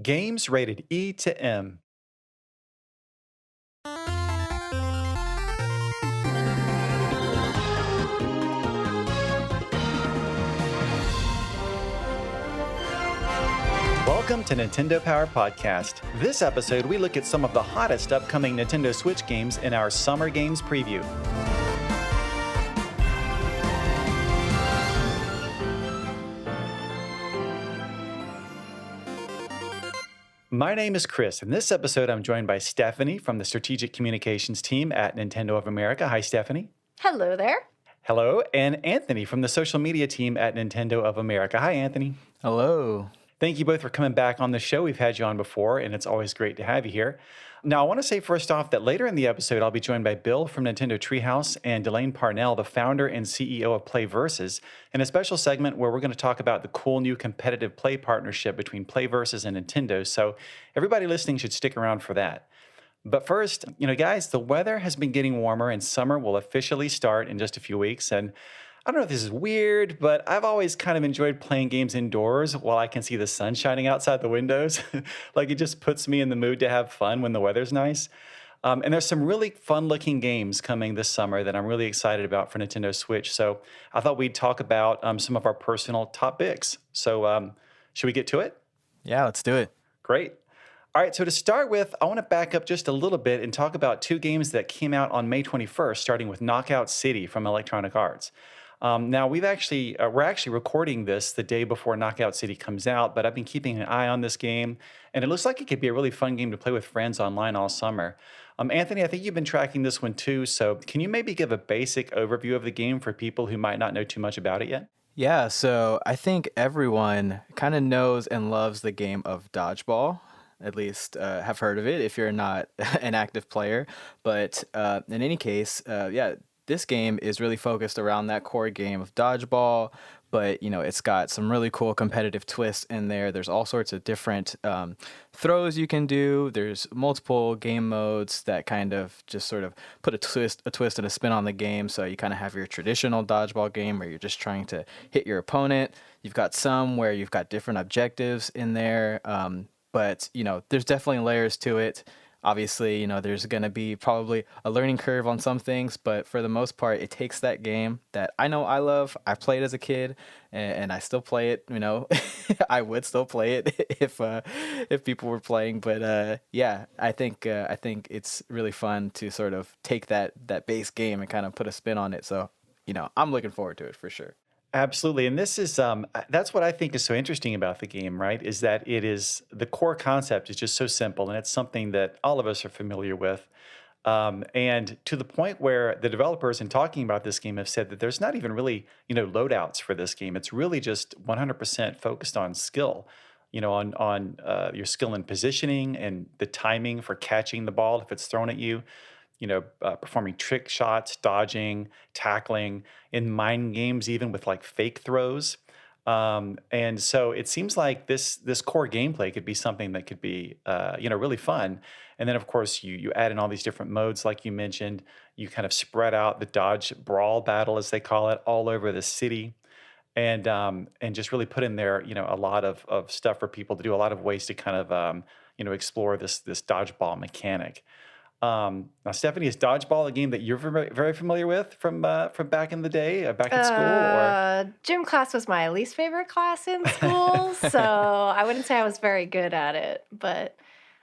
Games rated E to M. Welcome to Nintendo Power Podcast. This episode, we look at some of the hottest upcoming Nintendo Switch games in our Summer Games Preview. My name is Chris, and this episode I'm joined by Stephanie from the Strategic Communications team at Nintendo of America. Hi, Stephanie. Hello there. Hello, and Anthony from the social media team at Nintendo of America. Hi, Anthony. Hello. Thank you both for coming back on the show. We've had you on before, and it's always great to have you here. Now, I want to say first off that later in the episode, I'll be joined by Bill from Nintendo Treehouse and Delane Parnell, the founder and CEO of PlayVersus, in a special segment where we're going to talk about the cool new competitive play partnership between PlayVersus and Nintendo. So everybody listening should stick around for that. But first, guys, the weather has been getting warmer and summer will officially start in just a few weeks. And I don't know if this is weird, but I've always kind of enjoyed playing games indoors while I can see the sun shining outside the windows. Like it just puts me in the mood to have fun when the weather's nice. And there's some really fun-looking games coming this summer that I'm really excited about for Nintendo Switch. So I thought we'd talk about some of our personal top picks. So should we get to it? Yeah, let's do it. Great. All right, so to start with, I want to back up just a little bit and talk about two games that came out on May 21st, starting with Knockout City from Electronic Arts. Now we're actually recording this the day before Knockout City comes out, but I've been keeping an eye on this game, and it looks like it could be a really fun game to play with friends online all summer. Anthony, I think you've been tracking this one too, so can you maybe give a basic overview of the game for people who might not know too much about it yet? Yeah, so I think everyone kind of knows and loves the game of dodgeball. At least have heard of it if you're not an active player. But in any case, this game is really focused around that core game of dodgeball, but it's got some really cool competitive twists in there. There's all sorts of different throws you can do. There's multiple game modes that kind of just sort of put a twist and a spin on the game. So you kind of have your traditional dodgeball game where you're just trying to hit your opponent. You've got some where you've got different objectives in there, but there's definitely layers to it. Obviously, there's going to be probably a learning curve on some things, but for the most part, it takes that game that I know I love. I played as a kid, and I still play it. I would still play it if people were playing. But I think it's really fun to sort of take that base game and kind of put a spin on it. So, I'm looking forward to it for sure. Absolutely. And this is that's what I think is so interesting about the game, right? Is that it is the core concept is just so simple and it's something that all of us are familiar with. And to the point where the developers in talking about this game have said that there's not even really, loadouts for this game. It's really just 100% focused on skill, on your skill in positioning and the timing for catching the ball if it's thrown at you. Performing trick shots, dodging, tackling, in mind games, even with like fake throws. And so it seems like this core gameplay could be something that could be, really fun. And then, of course, you add in all these different modes, like you mentioned. You kind of spread out the dodge brawl battle, as they call it, all over the city. And just really put in there, a lot of stuff for people to do, a lot of ways to kind of, explore this dodgeball mechanic. Now, Stephanie, is dodgeball a game that you're very familiar with from back in the day, back at school? Or Gym class was my least favorite class in school, so I wouldn't say I was very good at it. But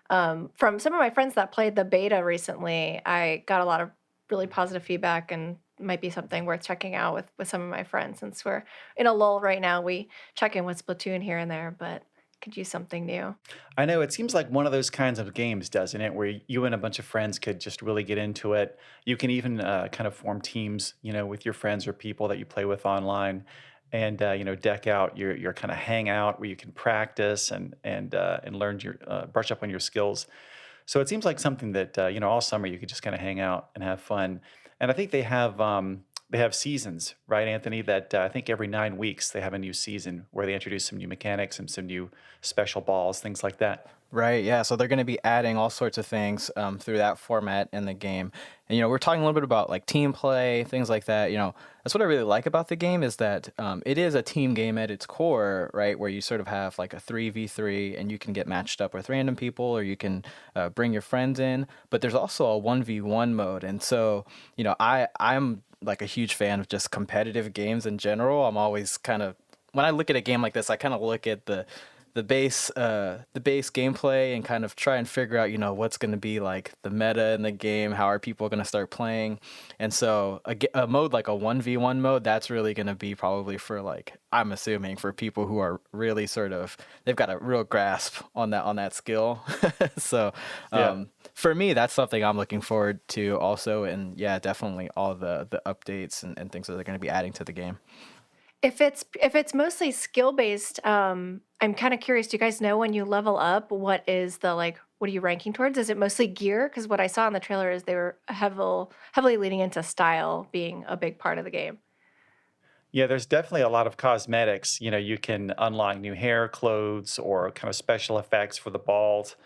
from some of my friends that played the beta recently, I got a lot of really positive feedback and might be something worth checking out with some of my friends. Since we're in a lull right now, we check in with Splatoon here and there, but could use something new. I know it seems like one of those kinds of games, doesn't it? Where you and a bunch of friends could just really get into it. You can even kind of form teams, with your friends or people that you play with online, and deck out your kind of hangout where you can practice and learn your brush up on your skills. So it seems like something that all summer you could just kind of hang out and have fun. And I think they they have seasons, right, Anthony? That I think every 9 weeks they have a new season where they introduce some new mechanics and some new special balls, things like that. Right, yeah. So they're going to be adding all sorts of things through that format in the game. And, we're talking a little bit about like team play, things like that. That's what I really like about the game is that it is a team game at its core, right? Where you sort of have like a 3v3 and you can get matched up with random people or you can bring your friends in. But there's also a 1v1 mode. And so, I'm like a huge fan of just competitive games in general. I'm always kind of, when I look at a game like this, I kind of look at the base gameplay and kind of try and figure out what's going to be like the meta in the game, how are people going to start playing. And so a mode like a 1v1 mode, that's really going to be probably for, like, I'm assuming for people who are really sort of, they've got a real grasp on that skill. So Yeah. for me, that's something I'm looking forward to also. And yeah, definitely all the updates and things that they're going to be adding to the game. If it's mostly skill based, I'm kind of curious. Do you guys know when you level up, what is the like? What are you ranking towards? Is it mostly gear? Because what I saw in the trailer is they were heavily leaning into style being a big part of the game. Yeah, there's definitely a lot of cosmetics. You can unlock new hair, clothes, or kind of special effects for the balls.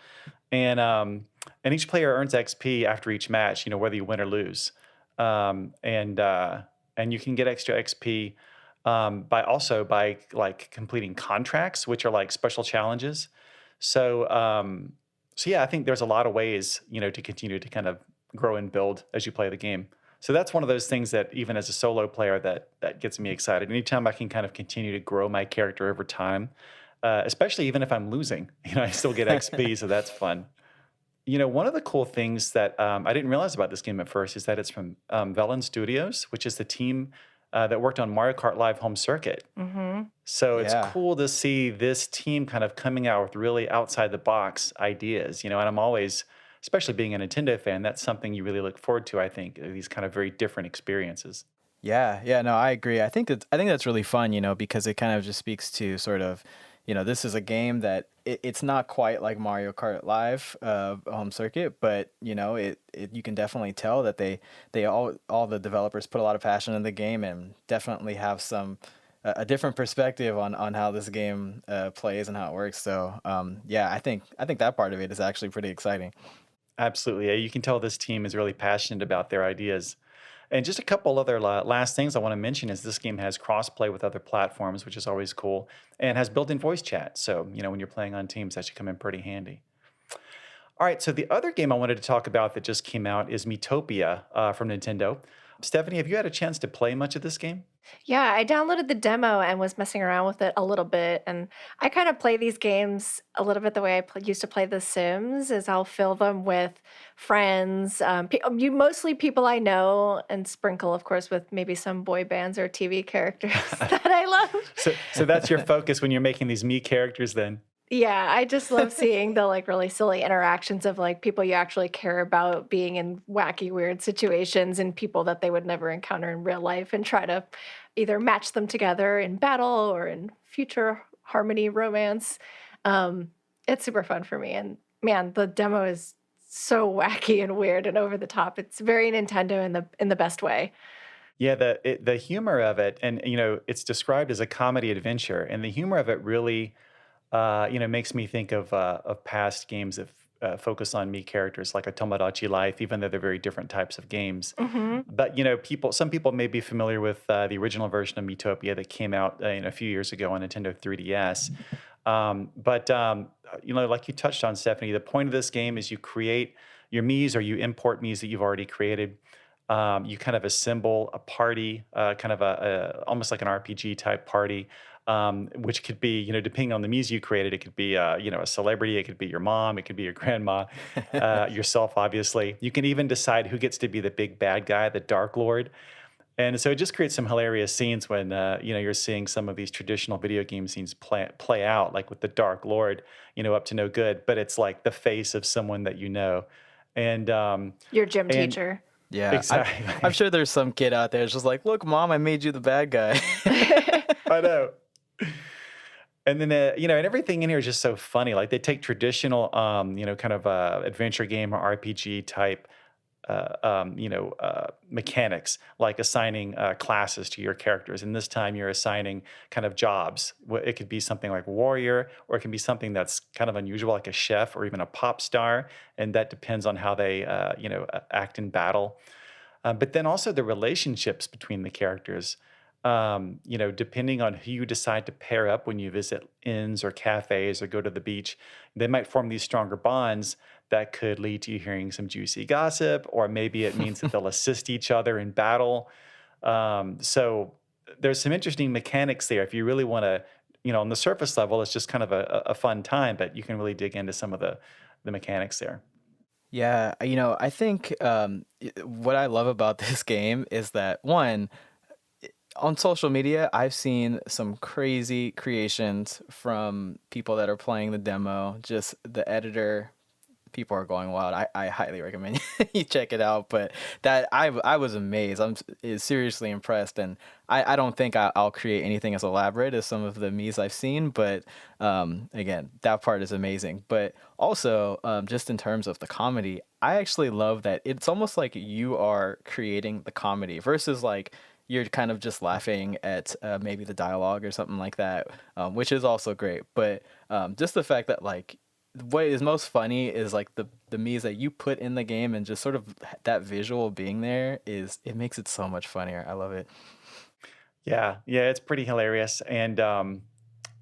And each player earns XP after each match, whether you win or lose. And you can get extra XP by like completing contracts, which are like special challenges. So so yeah, I think there's a lot of ways, to continue to kind of grow and build as you play the game. So that's one of those things that even as a solo player that gets me excited. Anytime I can kind of continue to grow my character over time, especially even if I'm losing, I still get XP, so that's fun. One of the cool things that I didn't realize about this game at first is that it's from Velan Studios, which is the team that worked on Mario Kart Live Home Circuit. Hmm. So it's Yeah. cool to see this team kind of coming out with really outside the box ideas, and I'm always, especially being a Nintendo fan, that's something you really look forward to, I think, these kind of very different experiences. Yeah, yeah, no, I agree. I think that's really fun, because it kind of just speaks to sort of, this is a game that it's not quite like Mario Kart Live home circuit, but you can definitely tell that all the developers put a lot of passion in the game and definitely have a different perspective on how this game plays and how it works. So yeah, I think that part of it is actually pretty exciting. Absolutely. Yeah, you can tell this team is really passionate about their ideas. And just a couple other last things I want to mention is this game has crossplay with other platforms, which is always cool, and has built-in voice chat. So, when you're playing on teams, that should come in pretty handy. All right, so the other game I wanted to talk about that just came out is Metopia from Nintendo. Stephanie, have you had a chance to play much of this game? Yeah, I downloaded the demo and was messing around with it a little bit. And I kind of play these games a little bit the way used to play The Sims, is I'll fill them with friends, you mostly people I know, and sprinkle, of course, with maybe some boy bands or TV characters that I love. So that's your focus when you're making these me characters then? Yeah, I just love seeing the like really silly interactions of like people you actually care about being in wacky, weird situations and people that they would never encounter in real life and try to either match them together in battle or in future harmony romance. It's super fun for me. And man, the demo is so wacky and weird and over the top. It's very Nintendo in the best way. Yeah, the humor of it, and it's described as a comedy adventure, and the humor of it really, makes me think of past games that focus on me characters, like a Tomodachi Life, even though they're very different types of games. Hmm. But some people may be familiar with the original version of Metopia that came out a few years ago on Nintendo 3DS. But like you touched on, Stephanie, the point of this game is you create your Miis or you import Miis that you've already created. You kind of assemble a party, kind of almost like an RPG type party, which could be, depending on the Miis you created, it could be, a celebrity, it could be your mom, it could be your grandma, yourself, obviously. You can even decide who gets to be the big bad guy, the Dark Lord. And so it just creates some hilarious scenes when you're seeing some of these traditional video game scenes play out, like with the Dark Lord, up to no good, but it's like the face of someone that and Your gym and teacher. Yeah, I'm exactly. sure there's some kid out there that's just like, look, mom, I made you the bad guy. I know. And then and everything in here is just so funny. Like they take traditional kind of adventure game or RPG type mechanics, like assigning classes to your characters. And this time you're assigning kind of jobs. It could be something like warrior, or it can be something that's kind of unusual, like a chef or even a pop star. And that depends on how they, act in battle. But then also the relationships between the characters. Depending on who you decide to pair up when you visit inns or cafes or go to the beach, they might form these stronger bonds that could lead to you hearing some juicy gossip, or maybe it means that they'll assist each other in battle. So there's some interesting mechanics there. If you really want to, on the surface level, it's just kind of a fun time, but you can really dig into some of the mechanics there. Yeah, I think what I love about this game is that one, on social media, I've seen some crazy creations from people that are playing the demo. Just the editor, people are going wild. I highly recommend you check it out. But I was amazed. Is seriously impressed, and I don't think I'll create anything as elaborate as some of the me's I've seen. But again, that part is amazing. But also, just in terms of the comedy, I actually love that it's almost like you are creating the comedy versus like you're kind of just laughing at maybe the dialogue or something like that, which is also great. But just the fact that like what is most funny is like the me's that you put in the game and just sort of that visual being there is it makes it so much funnier. I love it. Yeah, yeah, it's pretty hilarious, and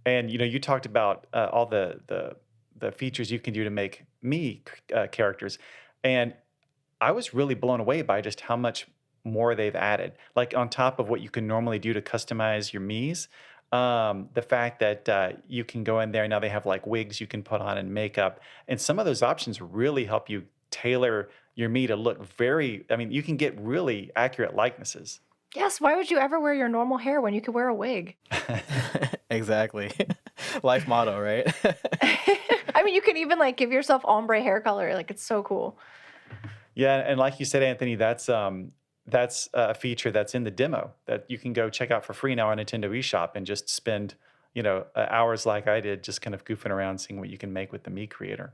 you talked about all the features you can do to make characters, and I was really blown away by just how much more they've added. Like on top of what you can normally do to customize your Mii's, the fact that you can go in there now they have like wigs you can put on and makeup, and some of those options really help you tailor your Mii to look very. I mean, you can get really accurate likenesses. Yes, why would you ever wear your normal hair when you could wear a wig? Exactly. Life motto, right? I mean, you can even like give yourself ombre hair color. Like it's so cool. Yeah, and like you said, Anthony, that's a feature that's in the demo that you can go check out for free now on Nintendo eShop and just spend, hours like I did just kind of goofing around seeing what you can make with the Mii Creator.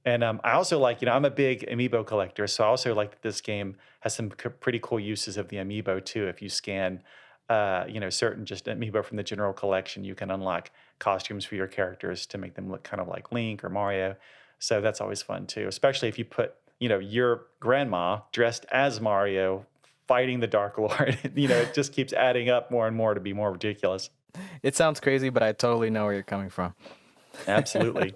And I also like, I'm a big amiibo collector, so I also like that this game has some pretty cool uses of the amiibo too. If you scan, certain just amiibo from the general collection, you can unlock costumes for your characters to make them look kind of like Link or Mario. So that's always fun too, especially if you put, your grandma dressed as Mario fighting the Dark Lord. It just keeps adding up more and more to be more ridiculous. It sounds crazy, but I totally know where you're coming from. Absolutely.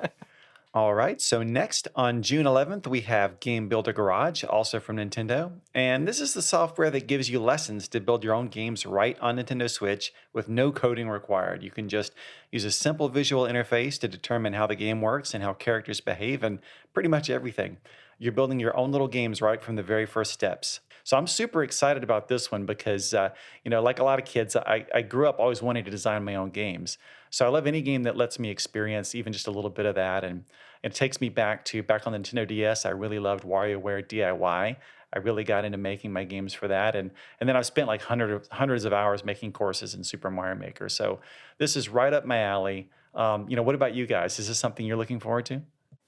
All right, so next on June 11th, we have Game Builder Garage, also from Nintendo. And this is the software that gives you lessons to build your own games right on Nintendo Switch with no coding required. You can just use a simple visual interface to determine how the game works and how characters behave and pretty much everything. You're building your own little games right from the very first steps. So I'm super excited about this one because, like a lot of kids, I grew up always wanting to design my own games. So I love any game that lets me experience even just a little bit of that. And it takes me back on the Nintendo DS. I really loved WarioWare DIY. I really got into making my games for that. And then I've spent like hundreds of hours making courses in Super Mario Maker. So this is right up my alley. What about you guys? Is this something you're looking forward to?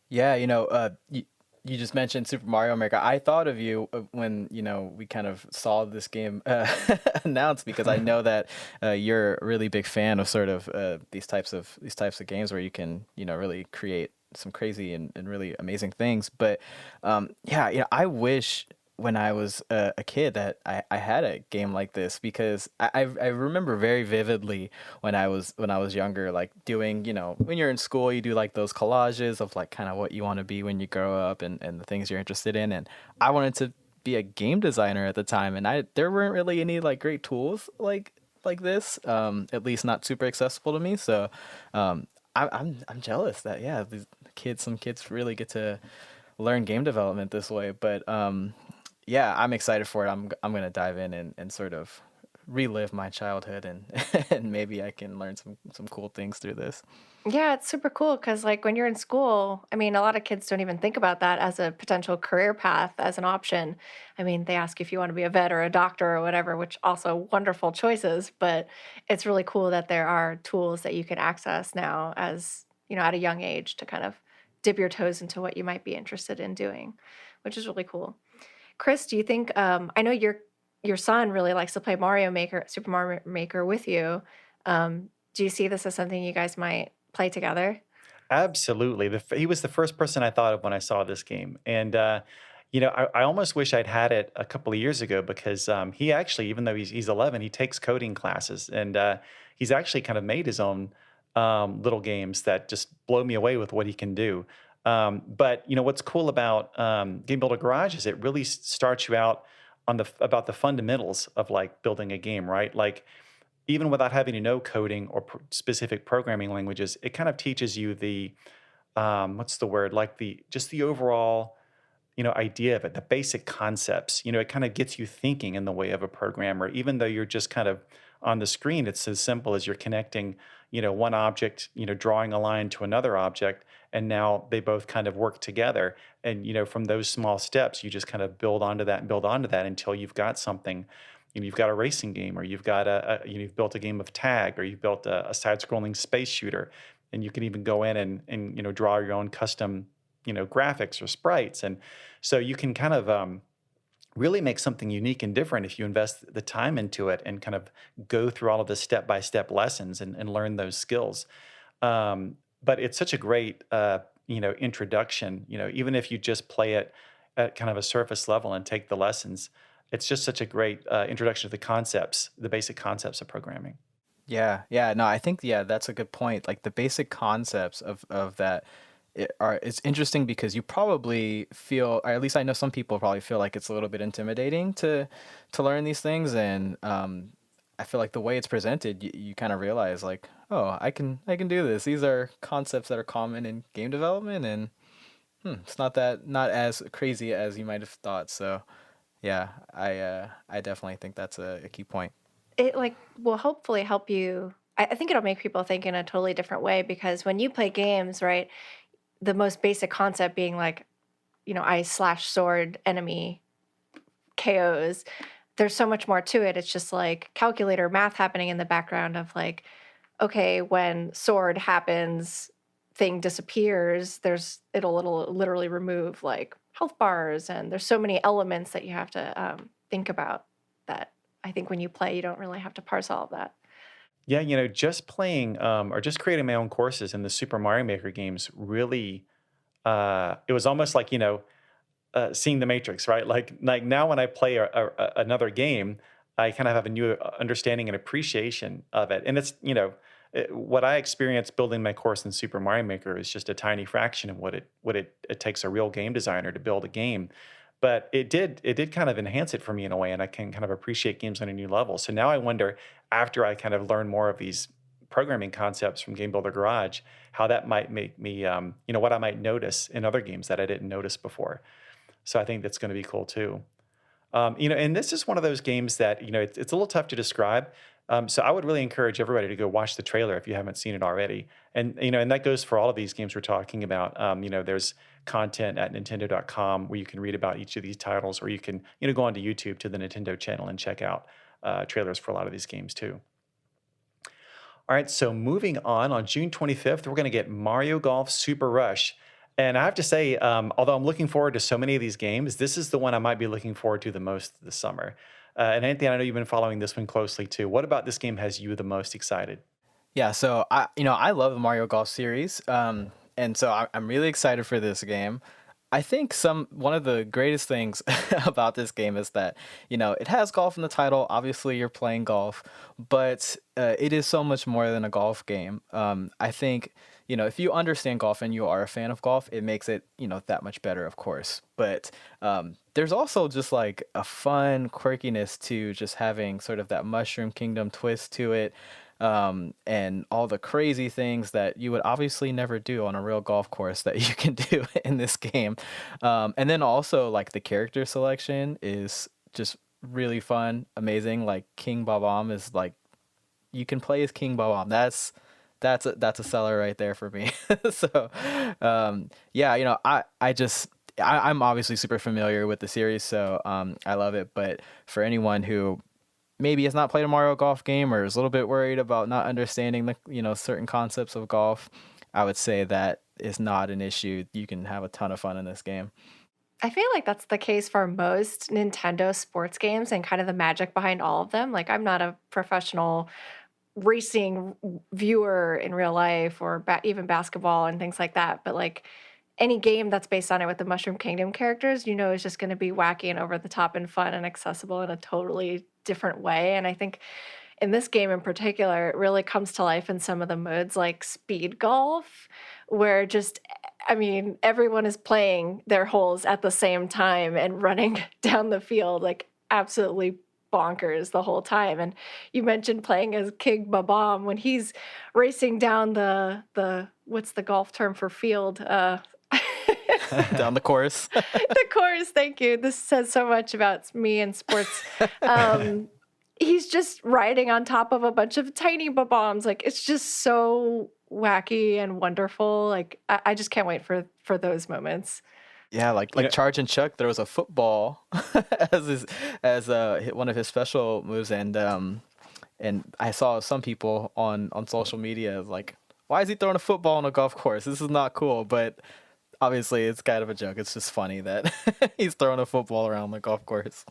Yeah, you just mentioned Super Mario Maker. I thought of you when, we kind of saw this game announced because I know that you're a really big fan of sort of these types of games where you can, really create some crazy and really amazing things. But yeah, I wish when I was a kid that I had a game like this because I remember very vividly when I was younger, like doing, when you're in school, you do like those collages of like kind of what you want to be when you grow up and the things you're interested in. And I wanted to be a game designer at the time, and I there weren't really any like great tools like this, at least not super accessible to me. So I'm jealous that yeah, some kids really get to learn game development this way. But yeah, I'm excited for it. I'm gonna dive in and sort of relive my childhood and and maybe I can learn some cool things through this. Yeah, it's super cool because, like, when you're in school, I mean, a lot of kids don't even think about that as a potential career path as an option. I mean, they ask if you want to be a vet or a doctor or whatever, which also wonderful choices, but it's really cool that there are tools that you can access now as, at a young age to kind of dip your toes into what you might be interested in doing, which is really cool. Chris, do you think I know your son really likes to play Mario Maker, Super Mario Maker with you. Do you see this as something you guys might play together? Absolutely. He was the first person I thought of when I saw this game. And, I almost wish I'd had it a couple of years ago because he actually, even though he's 11, he takes coding classes. And he's actually kind of made his own little games that just blow me away with what he can do. But, what's cool about Game Builder Garage is it really starts you out on about the fundamentals of like building a game, right? Like, even without having to know coding or specific programming languages, it kind of teaches you the what's the word, like the just the overall idea of it, the basic concepts. It kind of gets you thinking in the way of a programmer, even though you're just kind of on the screen. It's as simple as you're connecting one object, drawing a line to another object, and now they both kind of work together. And from those small steps, you just kind of build onto that and build onto that until you've got something. You've got a racing game, or you've got you've built a game of tag, or you've built a side-scrolling space shooter, and you can even go in and draw your own custom graphics or sprites. And so you can kind of really make something unique and different if you invest the time into it and kind of go through all of the step-by-step lessons and learn those skills. But it's such a great introduction. Even if you just play it at kind of a surface level and take the lessons, it's just such a great introduction to the concepts, the basic concepts of programming. Yeah, yeah, no, I think yeah, that's a good point. Like the basic concepts of that it's interesting because you probably feel, or at least I know some people probably feel like it's a little bit intimidating to learn these things, and I feel like the way it's presented, you kind of realize like, oh, I can do this. These are concepts that are common in game development, and it's not as crazy as you might have thought. So yeah, I definitely think that's a key point. It like will hopefully help you. I think it'll make people think in a totally different way because when you play games, right, the most basic concept being like, ice slash sword enemy KOs. There's so much more to it. It's just like calculator math happening in the background of like, okay, when sword happens, thing disappears, it'll literally remove like health bars, and there's so many elements that you have to think about that I think when you play, you don't really have to parse all of that. Yeah, just playing or just creating my own courses in the Super Mario Maker games really, it was almost like, seeing the Matrix, right? Like now when I play another game, I kind of have a new understanding and appreciation of it. And it's, what I experienced building my course in Super Mario Maker is just a tiny fraction of what it takes a real game designer to build a game. But it did kind of enhance it for me in a way, and I can kind of appreciate games on a new level. So now I wonder, after I kind of learn more of these programming concepts from Game Builder Garage, how that might make me, what I might notice in other games that I didn't notice before. So I think that's going to be cool too. And this is one of those games that it's a little tough to describe. So I would really encourage everybody to go watch the trailer if you haven't seen it already. And and that goes for all of these games we're talking about. There's content at Nintendo.com where you can read about each of these titles, or you can go onto YouTube to the Nintendo channel and check out trailers for a lot of these games too. All right, so moving on June 25th, we're going to get Mario Golf Super Rush. And I have to say, although I'm looking forward to so many of these games, this is the one I might be looking forward to the most this summer. And Anthony, I know you've been following this one closely too. What about this game has you the most excited? Yeah, so I love the Mario Golf series, and so I'm really excited for this game. I think one of the greatest things about this game is that it has golf in the title. Obviously, you're playing golf, but it is so much more than a golf game. I think if you understand golf and you are a fan of golf, it makes it that much better, of course. But there's also just like a fun quirkiness to just having sort of that Mushroom Kingdom twist to it, and all the crazy things that you would obviously never do on a real golf course that you can do in this game. And then also like the character selection is just really fun, amazing. Like King Babam is like, you can play as King Babam. That's a seller right there for me. So yeah, I'm obviously super familiar with the series, so I love it. But for anyone who maybe has not played a Mario Golf game or is a little bit worried about not understanding the certain concepts of golf, I would say that is not an issue. You can have a ton of fun in this game. I feel like that's the case for most Nintendo sports games and kind of the magic behind all of them. Like, I'm not a professional racing viewer in real life or even basketball and things like that, but like any game that's based on it with the Mushroom Kingdom characters, is just going to be wacky and over the top and fun and accessible in a totally different way. And I think in this game in particular, it really comes to life in some of the modes like speed golf, where just, I mean, everyone is playing their holes at the same time and running down the field like absolutely bonkers the whole time. And you mentioned playing as King Babam when he's racing down the what's the golf term for field? Down the course. The course, thank you. This says so much about me and sports. Um, he's just riding on top of a bunch of tiny bombs. Like it's just so wacky and wonderful. Like I just can't wait for those moments. Yeah, like You know, Charge and Chuck, there was a football as one of his special moves, and I saw some people on social media like, why is he throwing a football on a golf course? This is not cool. But obviously, it's kind of a joke. It's just funny that he's throwing a football around the golf course.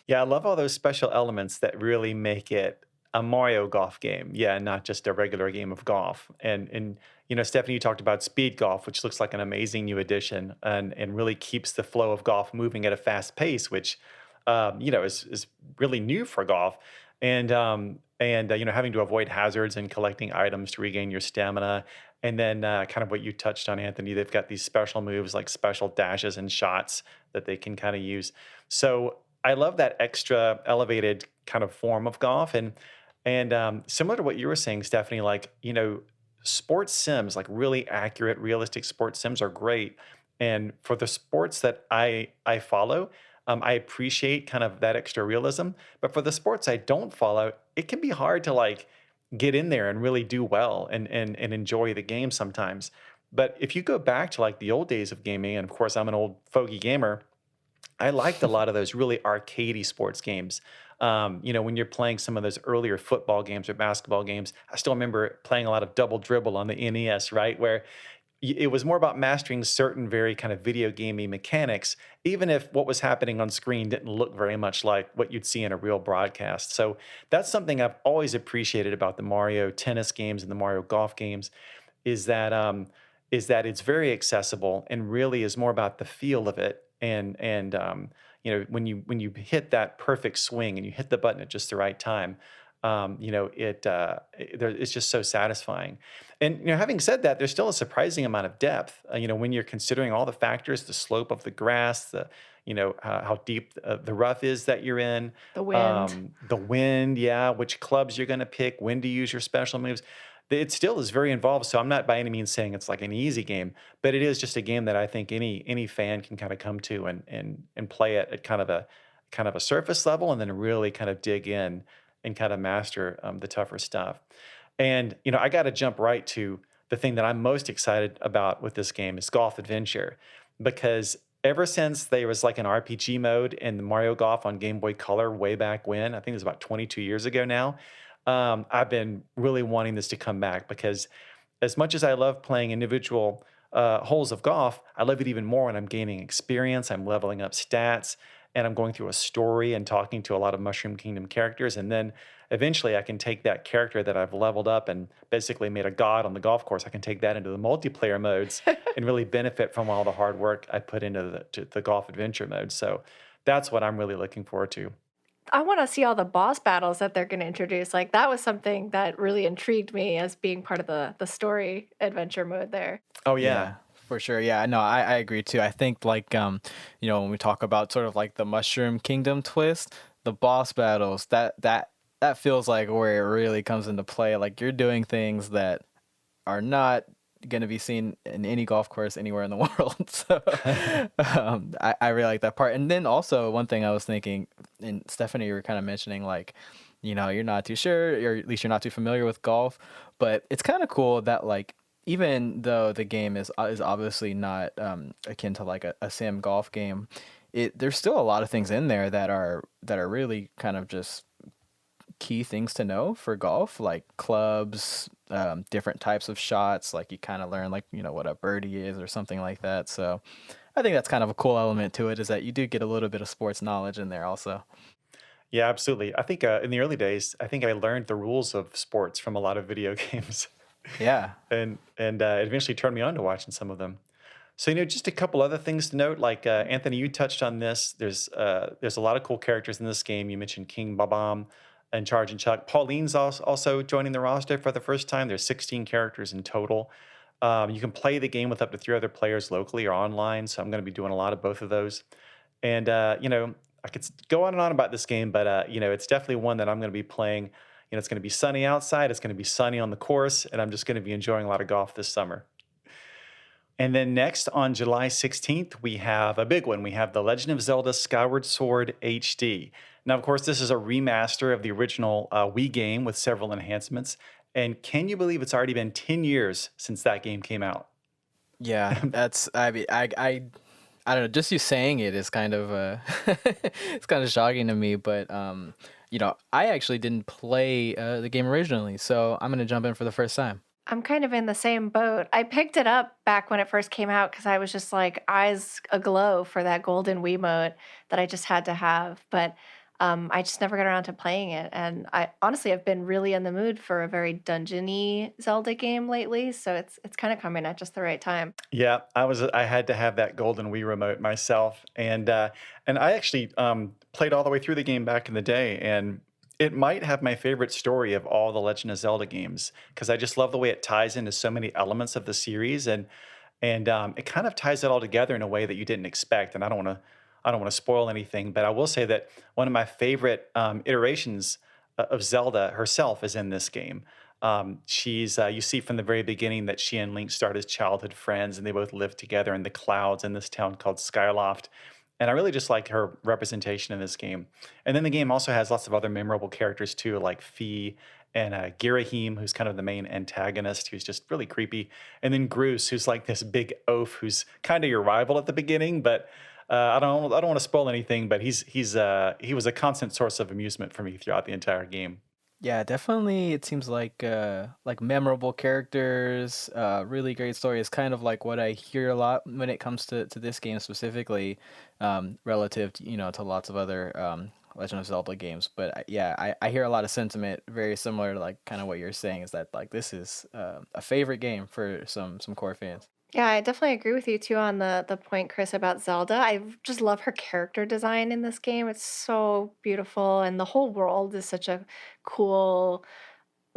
yeah, I love all those special elements that really make it a Mario golf game. Yeah, not just a regular game of golf. And Stephanie, you talked about speed golf, which looks like an amazing new addition and really keeps the flow of golf moving at a fast pace, which is really new for golf. And having to avoid hazards and collecting items to regain your stamina. And then kind of what you touched on, Anthony, they've got these special moves like special dashes and shots that they can kind of use. So I love that extra elevated kind of form of golf. And similar to what you were saying, Stephanie, like, sports sims, like really accurate, realistic sports sims are great. And for the sports that I follow, I appreciate kind of that extra realism. But for the sports I don't follow, it can be hard to like get in there and really do well and enjoy the game sometimes. But if you go back to like the old days of gaming, and of course I'm an old fogey gamer, I liked a lot of those really arcadey sports games. When you're playing some of those earlier football games or basketball games, I still remember playing a lot of Double Dribble on the NES, right? Where it was more about mastering certain very kind of video gamey mechanics, even if what was happening on screen didn't look very much like what you'd see in a real broadcast. So that's something I've always appreciated about the Mario tennis games and the Mario golf games, is that it's very accessible and really is more about the feel of it. When you hit that perfect swing and you hit the button at just the right time, it's just so satisfying. And having said that, there's still a surprising amount of depth. When you're considering all the factors, the slope of the grass, how deep the rough is that you're in, The wind. the wind, yeah, which clubs you're going to pick, when to use your special moves. It still is very involved. So I'm not by any means saying it's like an easy game, but it is just a game that I think any fan can kind of come to and play it at kind of a surface level, and then really kind of dig in and kind of master the tougher stuff. And I got to jump right to the thing that I'm most excited about with this game is Golf Adventure, because ever since there was like an RPG mode in the Mario Golf on Game Boy Color way back when, I think it was about 22 years ago now, I've been really wanting this to come back, because as much as I love playing individual holes of golf, I love it even more when I'm gaining experience, I'm leveling up stats, and I'm going through a story and talking to a lot of Mushroom Kingdom characters. And then eventually I can take that character that I've leveled up and basically made a god on the golf course. I can take that into the multiplayer modes and really benefit from all the hard work I put into the golf adventure mode. So that's what I'm really looking forward to. I want to see all the boss battles that they're going to introduce. Like that was something that really intrigued me as being part of the story adventure mode there. Oh, yeah. Yeah, for sure. Yeah, no, I agree too. I think like when we talk about sort of like the Mushroom Kingdom twist, the boss battles, that feels like where it really comes into play. Like you're doing things that are not going to be seen in any golf course anywhere in the world. So I really like that part. And then also one thing I was thinking, and Stephanie, you were kind of mentioning like, you're not too sure, or at least you're not too familiar with golf, but it's kind of cool that like, even though the game is obviously not akin to like a sim golf game, there's still a lot of things in there that are really kind of just key things to know for golf, like clubs, different types of shots. Like you kind of learn like what a birdie is or something like that. So I think that's kind of a cool element to it is that you do get a little bit of sports knowledge in there also. Yeah, absolutely. I think in the early days, I think I learned the rules of sports from a lot of video games, Yeah. and it eventually turned me on to watching some of them. So, just a couple other things to note, like Anthony, you touched on this. There's a lot of cool characters in this game. You mentioned King Babam and Charge and Chuck. Pauline's also joining the roster for the first time. There's 16 characters in total. You can play the game with up to 3 other players locally or online. So I'm going to be doing a lot of both of those. And I could go on and on about this game, but it's definitely one that I'm going to be playing. It's going to be sunny outside. It's going to be sunny on the course, and I'm just going to be enjoying a lot of golf this summer. And then next on July 16th, we have a big one. We have The Legend of Zelda Skyward Sword HD. Now, of course, this is a remaster of the original Wii game with several enhancements. And can you believe it's already been 10 years since that game came out? Yeah, that's I mean I don't know, just you saying it is kind of it's kind of shocking to me, but I actually didn't play the game originally, so I'm gonna jump in for the first time. I'm kind of in the same boat. I picked it up back when it first came out because I was just like eyes aglow for that golden Wiimote that I just had to have. But I just never got around to playing it. And I honestly have been really in the mood for a very dungeony Zelda game lately. So it's kind of coming at just the right time. Yeah, I had to have that golden Wii remote myself, and I actually played all the way through the game back in the day, and it might have my favorite story of all the Legend of Zelda games because I just love the way it ties into so many elements of the series, and it kind of ties it all together in a way that you didn't expect. And I don't want to spoil anything, but I will say that one of my favorite iterations of Zelda herself is in this game. She's You see from the very beginning that she and Link start as childhood friends, and they both live together in the clouds in this town called Skyloft. And I really just like her representation in this game. And then the game also has lots of other memorable characters too, like Fee and Girahim, who's kind of the main antagonist, who's just really creepy. And then Groose, who's like this big oaf, who's kind of your rival at the beginning, but I don't want to spoil anything. But he was a constant source of amusement for me throughout the entire game. Yeah, definitely. It seems like memorable characters, really great story. It's kind of like what I hear a lot when it comes to this game specifically, relative to, to lots of other Legend of Zelda games. But yeah, I hear a lot of sentiment very similar to like kind of what you're saying is that like this is a favorite game for some core fans. Yeah, I definitely agree with you too on the point, Chris, about Zelda. I just love her character design in this game. It's so beautiful, and the whole world is such a cool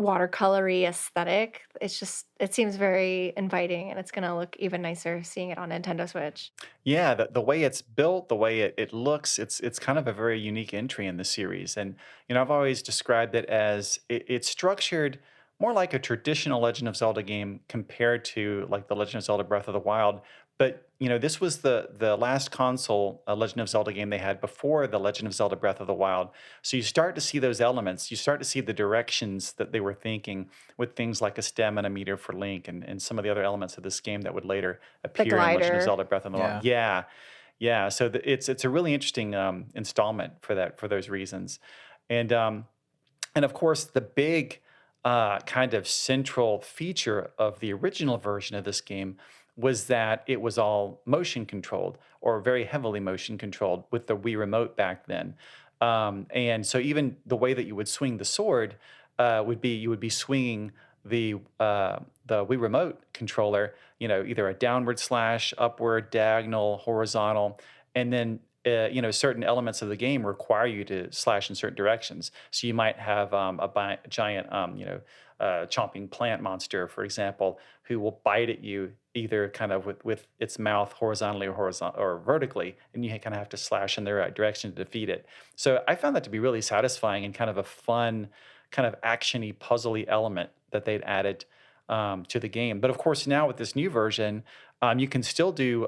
watercolory aesthetic. It seems very inviting, and it's gonna look even nicer seeing it on Nintendo Switch. Yeah, the way it's built, the way it looks, it's kind of a very unique entry in the series. And I've always described it as it's structured more like a traditional Legend of Zelda game compared to like the Legend of Zelda Breath of the Wild. But this was the last console Legend of Zelda game they had before the Legend of Zelda Breath of the Wild. So you start to see those elements. You start to see the directions that they were thinking with things like a stamina meter for Link and some of the other elements of this game that would later The appear in Legend of glider. Zelda Breath of the Wild. Yeah. Yeah, yeah. So it's a really interesting installment for those reasons, and um, and of course the big kind of central feature of the original version of this game was that it was all motion controlled or very heavily motion controlled with the Wii remote back then. And so even the way that you would swing the sword would be you would be swinging the Wii remote controller, either a downward slash, upward, diagonal, horizontal, and then certain elements of the game require you to slash in certain directions. So you might have giant, chomping plant monster, for example, who will bite at you either kind of with its mouth horizontally or vertically, and you kind of have to slash in the right direction to defeat it. So I found that to be really satisfying and kind of a fun, kind of actiony, puzzly element that they'd added to the game. But of course, now with this new version, you can still do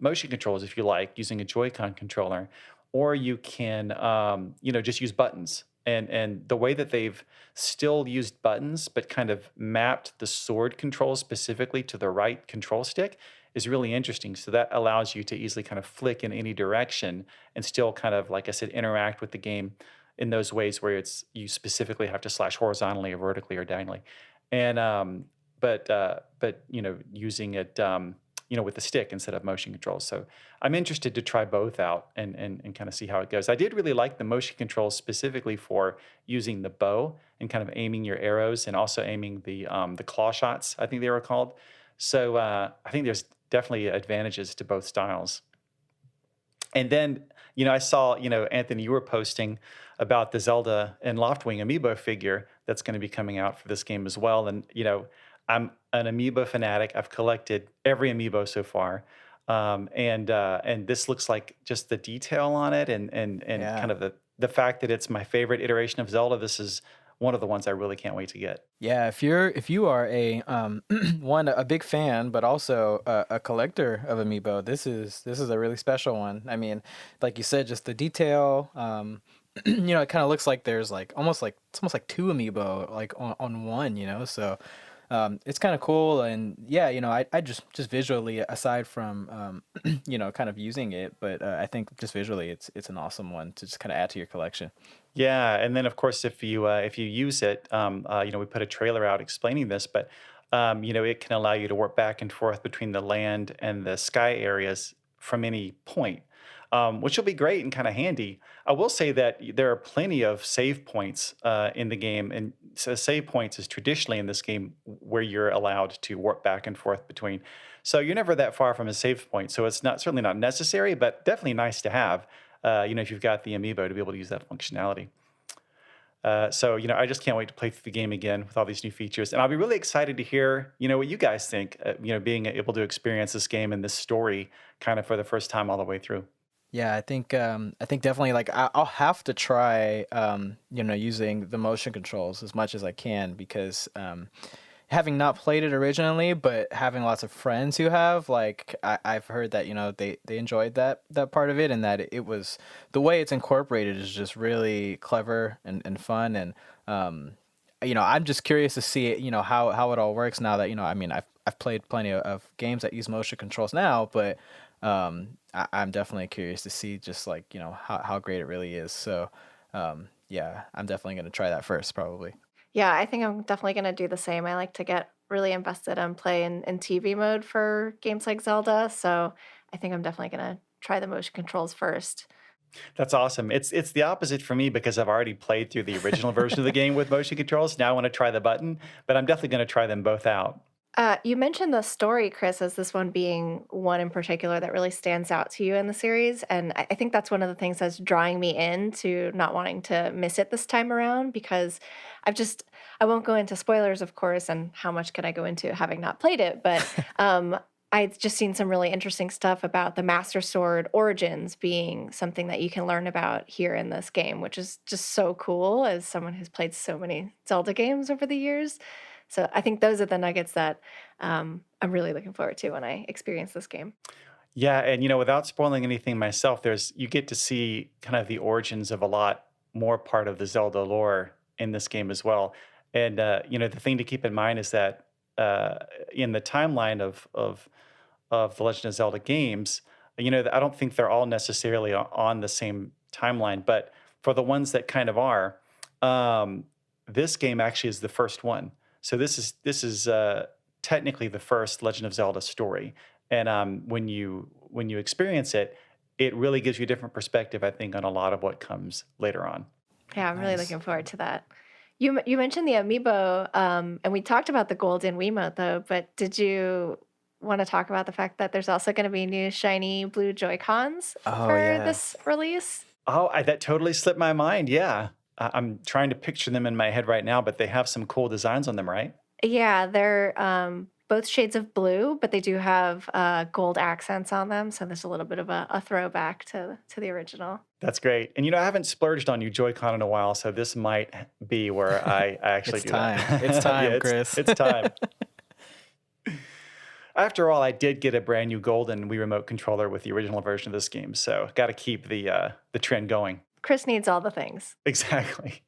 motion controls if you like using a Joy-Con controller, or you can just use buttons. And the way that they've still used buttons but kind of mapped the sword control specifically to the right control stick is really interesting. So that allows you to easily kind of flick in any direction and still kind of, like I said, interact with the game in those ways where it's you specifically have to slash horizontally or vertically or diagonally. And but using it with the stick instead of motion controls. So I'm interested to try both out and kind of see how it goes. I did really like the motion controls specifically for using the bow and kind of aiming your arrows and also aiming the claw shots, I think they were called. So I think there's definitely advantages to both styles. And then, I saw, Anthony, you were posting about the Zelda and Loftwing amiibo figure that's going to be coming out for this game as well. And, I'm an amiibo fanatic. I've collected every amiibo so far. And this looks like just the detail on it and Yeah. kind of the fact that it's my favorite iteration of Zelda. This is one of the ones I really can't wait to get. Yeah, if you are a a big fan, but also a collector of amiibo, this is a really special one. I mean, like you said, just the detail. It kind of looks like there's like it's almost like two amiibo like on one. So it's kind of cool. And yeah, I just visually, aside from kind of using it, but I think just visually, it's an awesome one to just kind of add to your collection. Yeah, and then of course, if you use it, we put a trailer out explaining this, but it can allow you to warp back and forth between the land and the sky areas from any point, which will be great and kind of handy. I will say that there are plenty of save points in the game, and so save points is traditionally in this game where you're allowed to warp back and forth between. So you're never that far from a save point. So it's not certainly not necessary, but definitely nice to have. If you've got the amiibo to be able to use that functionality. So, I just can't wait to play through the game again with all these new features. And I'll be really excited to hear, what you guys think, being able to experience this game and this story kind of for the first time all the way through. Yeah, I think definitely like I'll have to try using the motion controls as much as I can because having not played it originally, but having lots of friends who have, like I've heard that they enjoyed that part of it, and that it was the way it's incorporated is just really clever and fun. And I'm just curious to see it, how it all works now that I mean I've played plenty of games that use motion controls now, but I'm definitely curious to see just like how great it really is. So yeah, I'm definitely going to try that first probably. Yeah, I think I'm definitely gonna do the same. I like to get really invested and play in TV mode for games like Zelda, so I think I'm definitely gonna try the motion controls first. That's awesome. It's the opposite for me because I've already played through the original version of the game with motion controls. Now I want to try the button, but I'm definitely going to try them both out. You mentioned the story, Chris, as this one being one in particular that really stands out to you in the series. And I think that's one of the things that's drawing me into not wanting to miss it this time around because I've just, I won't go into spoilers, of course, and how much can I go into having not played it, but I've just seen some really interesting stuff about the Master Sword origins being something that you can learn about here in this game, which is just so cool as someone who's played so many Zelda games over the years. So I think those are the nuggets that I'm really looking forward to when I experience this game. Yeah, and without spoiling anything myself, you get to see kind of the origins of a lot more part of the Zelda lore in this game as well. And the thing to keep in mind is that in the timeline of the Legend of Zelda games, I don't think they're all necessarily on the same timeline, but for the ones that kind of are, this game actually is the first one. So this is technically the first Legend of Zelda story, and when you experience it, it really gives you a different perspective, I think, on a lot of what comes later on. Yeah, I'm really Nice. looking forward to that. You mentioned the amiibo, and we talked about the golden Wiimote though. But did you want to talk about the fact that there's also going to be new shiny blue Joy Cons Oh for this yes. release? Oh, that totally slipped my mind. Yeah, I'm trying to picture them in my head right now, but they have some cool designs on them, right? Yeah, they're both shades of blue, but they do have gold accents on them, so there's a little bit of a throwback to the original. That's great. And I haven't splurged on you Joy-Con in a while, so this might be where I actually It's do time. It's that. Yeah, time, it's Chris. it's time. After all, I did get a brand new golden Wii Remote controller with the original version of this game, so got to keep the trend going. Chris needs all the things. Exactly.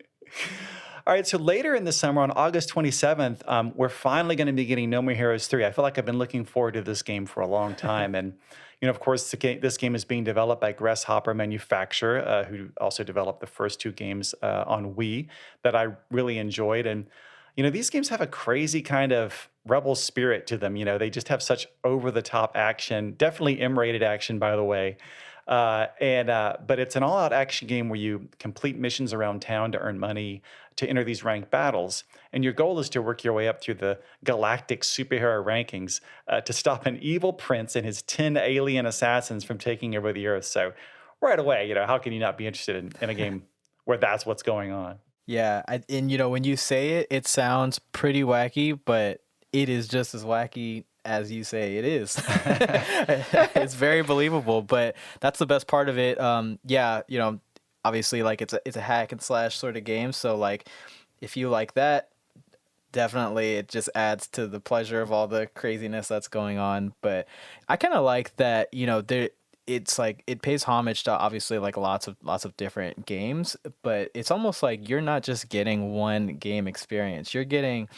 All right, so later in the summer, on August 27th, we're finally going to be getting No More Heroes 3. I feel like I've been looking forward to this game for a long time. And, of course, this game is being developed by Grasshopper Manufacture, who also developed the first two games on Wii that I really enjoyed. And, these games have a crazy kind of rebel spirit to them. They just have such over the top action, definitely M-rated action, by the way. But it's an all out action game where you complete missions around town to earn money to enter these ranked battles. And your goal is to work your way up through the galactic superhero rankings to stop an evil prince and his 10 alien assassins from taking over the earth. So, right away, how can you not be interested in a game where that's what's going on? Yeah, and when you say it, it sounds pretty wacky, but it is just as wacky as you say it is. It's very believable, but that's the best part of it. Yeah, obviously, like it's a hack and slash sort of game, so like if you like that, definitely it just adds to the pleasure of all the craziness that's going on. But I kind of like that, there it's like it pays homage to obviously like lots of different games, but it's almost like you're not just getting one game experience. You're getting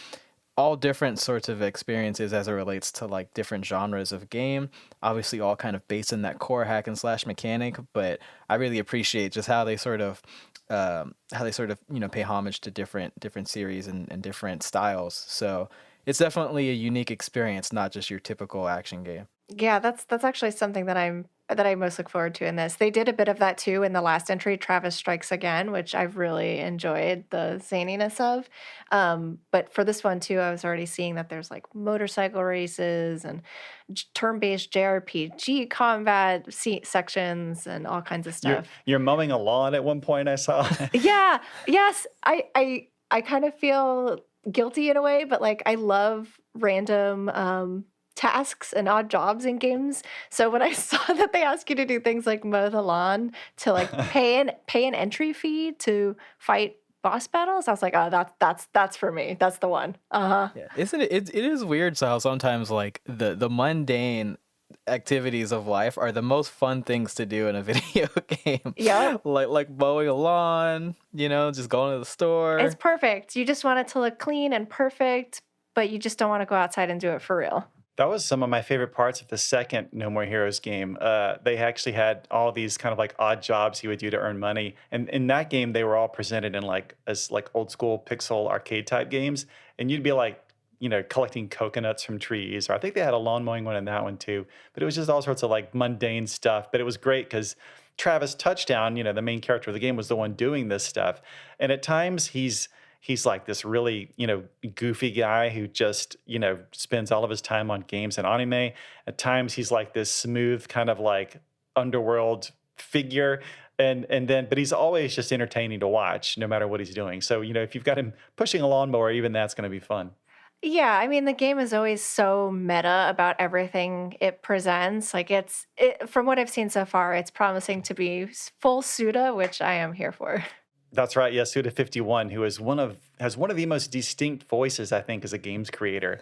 all different sorts of experiences as it relates to like different genres of game, obviously all kind of based in that core hack and slash mechanic. But I really appreciate just how they sort of pay homage to different series and different styles. So it's definitely a unique experience, not just your typical action game. Yeah, that's actually something that I most look forward to in this. They did a bit of that too in the last entry, Travis Strikes Again, which I've really enjoyed the zaniness of. But for this one too, I was already seeing that there's like motorcycle races and turn-based JRPG combat sections and all kinds of You're stuff. you're mowing a lawn at one point, I saw. Yeah, yes, I kind of feel guilty in a way, but like I love random tasks and odd jobs in games. So when I saw that they ask you to do things like mow the lawn to like pay an entry fee to fight boss battles, I was like, oh, that's for me. That's the one. Uh-huh. Yeah, isn't it? It is weird so how sometimes like the mundane activities of life are the most fun things to do in a video game. Yep. Like mowing a lawn, just going to the It's store. perfect. You just want it to look clean and perfect, but you just don't want to go outside and do it for real. That was some of my favorite parts of the second No More Heroes game. They actually had all these kind of like odd jobs he would do to earn money, and in that game they were all presented in like as like old school pixel arcade type games, and you'd be like collecting coconuts from trees, or I think they had a lawn mowing one in that one too. But it was just all sorts of like mundane stuff. But it was great because Travis Touchdown, the main character of the game, was the one doing this stuff, and at times he's like this really, goofy guy who just, spends all of his time on games and anime. At times he's like this smooth kind of like underworld figure. But he's always just entertaining to watch no matter what he's doing. So, if you've got him pushing a lawnmower, even that's going to be fun. Yeah, I mean, the game is always so meta about everything it presents. Like from what I've seen so far, it's promising to be full Suda, which I am here for. That's right. Yeah, Suda51, who is has one of the most distinct voices, I think, as a games creator.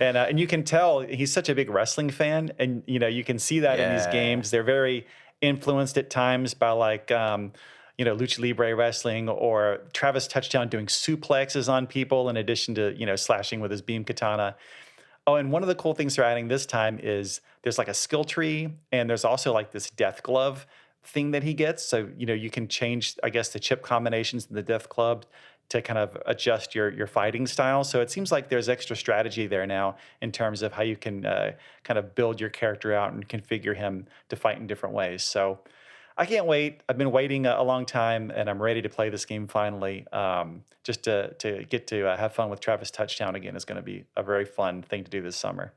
And you can tell he's such a big wrestling fan, and you can see that in these Yeah. games. They're very influenced at times by like lucha libre wrestling, or Travis Touchdown doing suplexes on people in addition to slashing with his beam katana. Oh, and one of the cool things they're adding this time is there's like a skill tree, and there's also like this death glove thing that he gets. So, you can change, I guess, the chip combinations in the death club to kind of adjust your fighting style. So it seems like there's extra strategy there now in terms of how you can kind of build your character out and configure him to fight in different ways. So I can't wait. I've been waiting a long time, and I'm ready to play this game finally. Just to get to have fun with Travis Touchdown again is going to be a very fun thing to do this summer.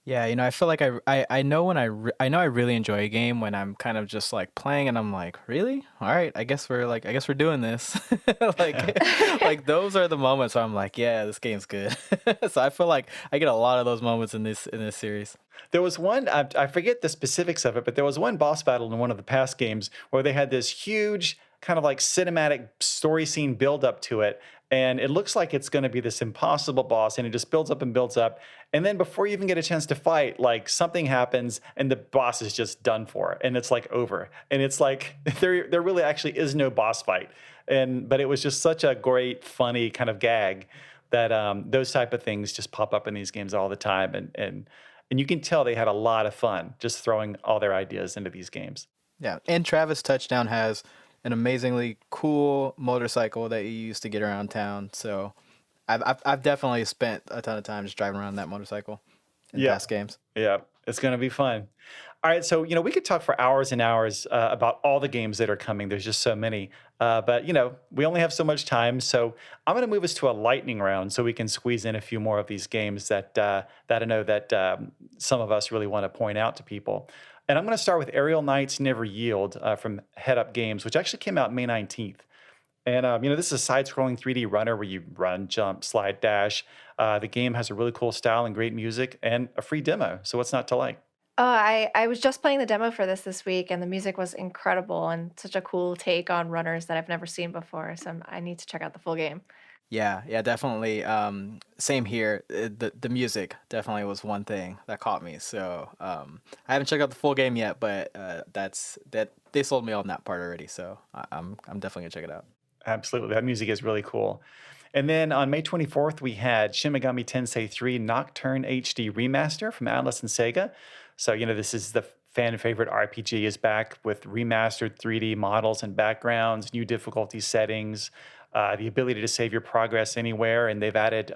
Yeah, I feel like I know when I know I really enjoy a game when I'm kind of just like playing and I'm like, really? All right, I guess we're doing this. Like like those are the moments where I'm like, yeah, this game's good. So I feel like I get a lot of those moments in this series. There was one, I forget the specifics of it, but there was one boss battle in one of the past games where they had this huge kind of like cinematic story scene build up to it. And it looks like it's going to be this impossible boss, and it just builds up and builds up. And then before you even get a chance to fight, like something happens and the boss is just done for, and it's like over. And it's like there really actually is no boss fight. But it was just such a great, funny kind of gag that those type of things just pop up in these games all the time. And you can tell they had a lot of fun just throwing all their ideas into these games. Yeah, and Travis Touchdown has an amazingly cool motorcycle that you use to get around town. So I've definitely spent a ton of time just driving around that motorcycle in Yeah. past games. Yeah, it's going to be fun. All right, so we could talk for hours and hours about all the games that are coming. There's just so many, but we only have so much time. So I'm going to move us to a lightning round so we can squeeze in a few more of these games that I know that some of us really want to point out to people. And I'm going to start with Aerial Knights Never Yield from Head Up Games, which actually came out May 19th. And this is a side-scrolling 3D runner where you run, jump, slide, dash. The game has a really cool style and great music, and a free demo. So what's not to like? I was just playing the demo for this week, and the music was incredible and such a cool take on runners that I've never seen before. So I need to check out the full game. Yeah, yeah, definitely. Same here. The music definitely was one thing that caught me. So I haven't checked out the full game yet, but that they sold me on that part already. So I'm definitely gonna check it out. Absolutely, that music is really cool. And then on May 24th, we had Shin Megami Tensei 3 Nocturne HD Remaster from Atlas and Sega. So, this is the fan favorite RPG is back with remastered 3D models and backgrounds, new difficulty settings, the ability to save your progress anywhere, and they've added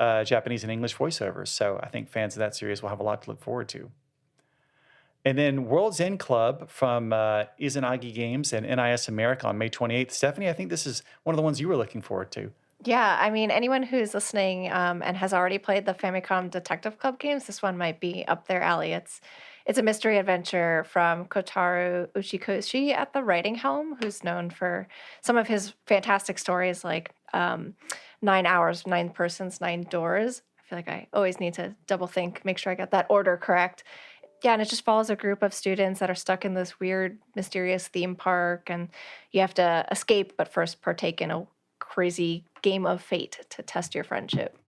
Japanese and English voiceovers. So I think fans of that series will have a lot to look forward to. And then World's End Club from Izanagi Games and NIS America on May 28th. Stephanie, I think this is one of the ones you were looking forward to. Yeah, I mean, anyone who's listening and has already played the Famicom Detective Club games, this one might be up their alley. It's a mystery adventure from Kotaro Uchikoshi at the writing helm, who's known for some of his fantastic stories like 9 Hours, 9 Persons, 9 Doors. I feel like I always need to double think, make sure I got that order correct. Yeah, and it just follows a group of students that are stuck in this weird, mysterious theme park, and you have to escape, but first partake in a crazy game of fate to test your friendship.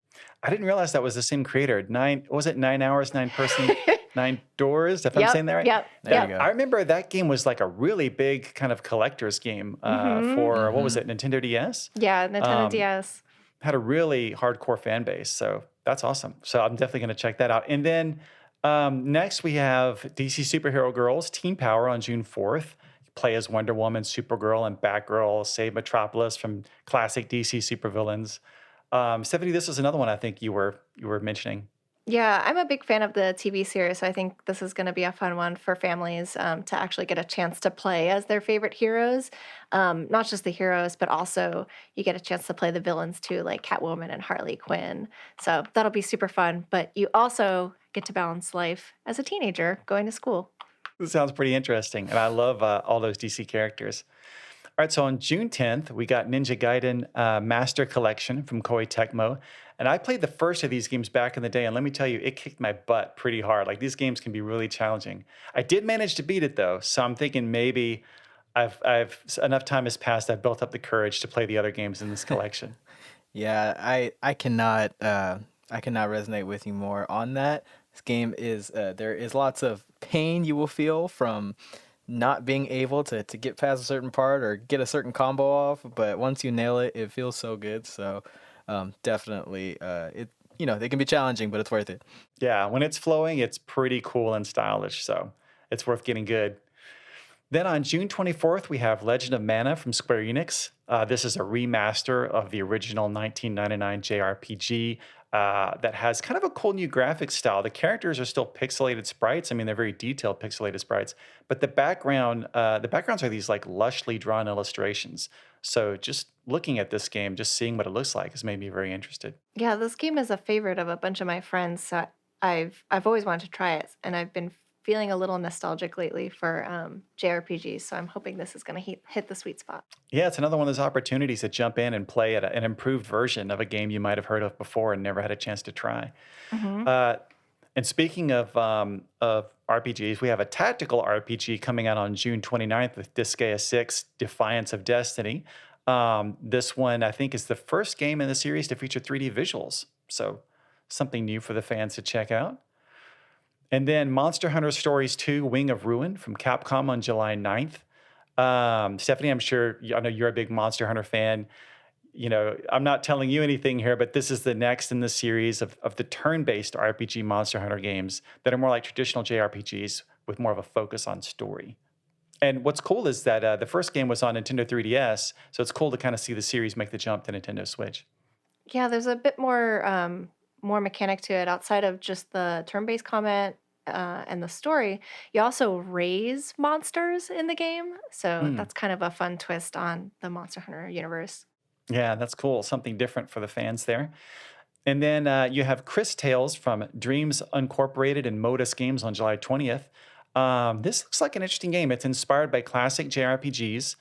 I didn't realize that was the same creator. Was it 9 Hours, 9 Person, 9 Doors, if I'm saying Yep, that right? yep, There you yep. go. I remember that game was like a really big kind of collector's game for, what was Hmm. it, Nintendo DS? Yeah, Nintendo Um, DS. had a really hardcore fan base. So that's awesome. So I'm definitely going to check that out. And then next we have DC Superhero Girls Teen Power on June 4th. Play as Wonder Woman, Supergirl, and Batgirl, save Metropolis from classic DC supervillains. Stephanie, this is another one I think you were mentioning. Yeah, I'm a big fan of the TV series, so I think this is going to be a fun one for families to actually get a chance to play as their favorite heroes. Not just the heroes, but also you get a chance to play the villains too, like Catwoman and Harley Quinn. So that'll be super fun. But you also get to balance life as a teenager going to school. This sounds pretty interesting, and I love all those DC characters. All right, so on June 10th, we got Ninja Gaiden Master Collection from Koei Tecmo. And I played the first of these games back in the day, and let me tell you, it kicked my butt pretty hard. Like, these games can be really challenging. I did manage to beat it, though, so I'm thinking maybe enough time has passed, I've built up the courage to play the other games in this collection. Yeah, I cannot resonate with you more on that. This game is there is lots of pain you will feel from not being able to get past a certain part or get a certain combo off, but once you nail it, it feels so good. So definitely, they can be challenging, but it's worth it. Yeah, when it's flowing, it's pretty cool and stylish, so it's worth getting good. Then on June 24th, we have Legend of Mana from Square Enix. This is a remaster of the original 1999 JRPG that has kind of a cool new graphic style. The characters are still pixelated sprites. I mean, they're very detailed pixelated sprites, but the backgrounds are these like lushly drawn illustrations. So just looking at this game, just seeing what it looks like has made me very interested. Yeah, this game is a favorite of a bunch of my friends, so I've always wanted to try it, and I've been feeling a little nostalgic lately for JRPGs. So I'm hoping this is going to hit the sweet spot. Yeah, it's another one of those opportunities to jump in and play an improved version of a game you might have heard of before and never had a chance to try. Hmm. Uh, and speaking of RPGs, we have a tactical RPG coming out on June 29th with Disgaea 6 Defiance of Destiny. This one, I think, is the first game in the series to feature 3D visuals. So something new for the fans to check out. And then Monster Hunter Stories 2 Wing of Ruin from Capcom on July 9th. Stephanie, I know you're a big Monster Hunter fan. I'm not telling you anything here, but this is the next in the series of the turn-based RPG Monster Hunter games that are more like traditional JRPGs with more of a focus on story. And what's cool is that the first game was on Nintendo 3DS, so it's cool to kind of see the series make the jump to Nintendo Switch. Yeah, there's a bit more mechanic to it outside of just the turn-based combat and the story. You also raise monsters in the game, so Mm. that's kind of a fun twist on the Monster Hunter universe. Yeah, that's cool. Something different for the fans there. And then you have Chris Tales from Dreams Uncorporated and Modus Games on July 20th. This looks like an interesting game. It's inspired by classic JRPGs.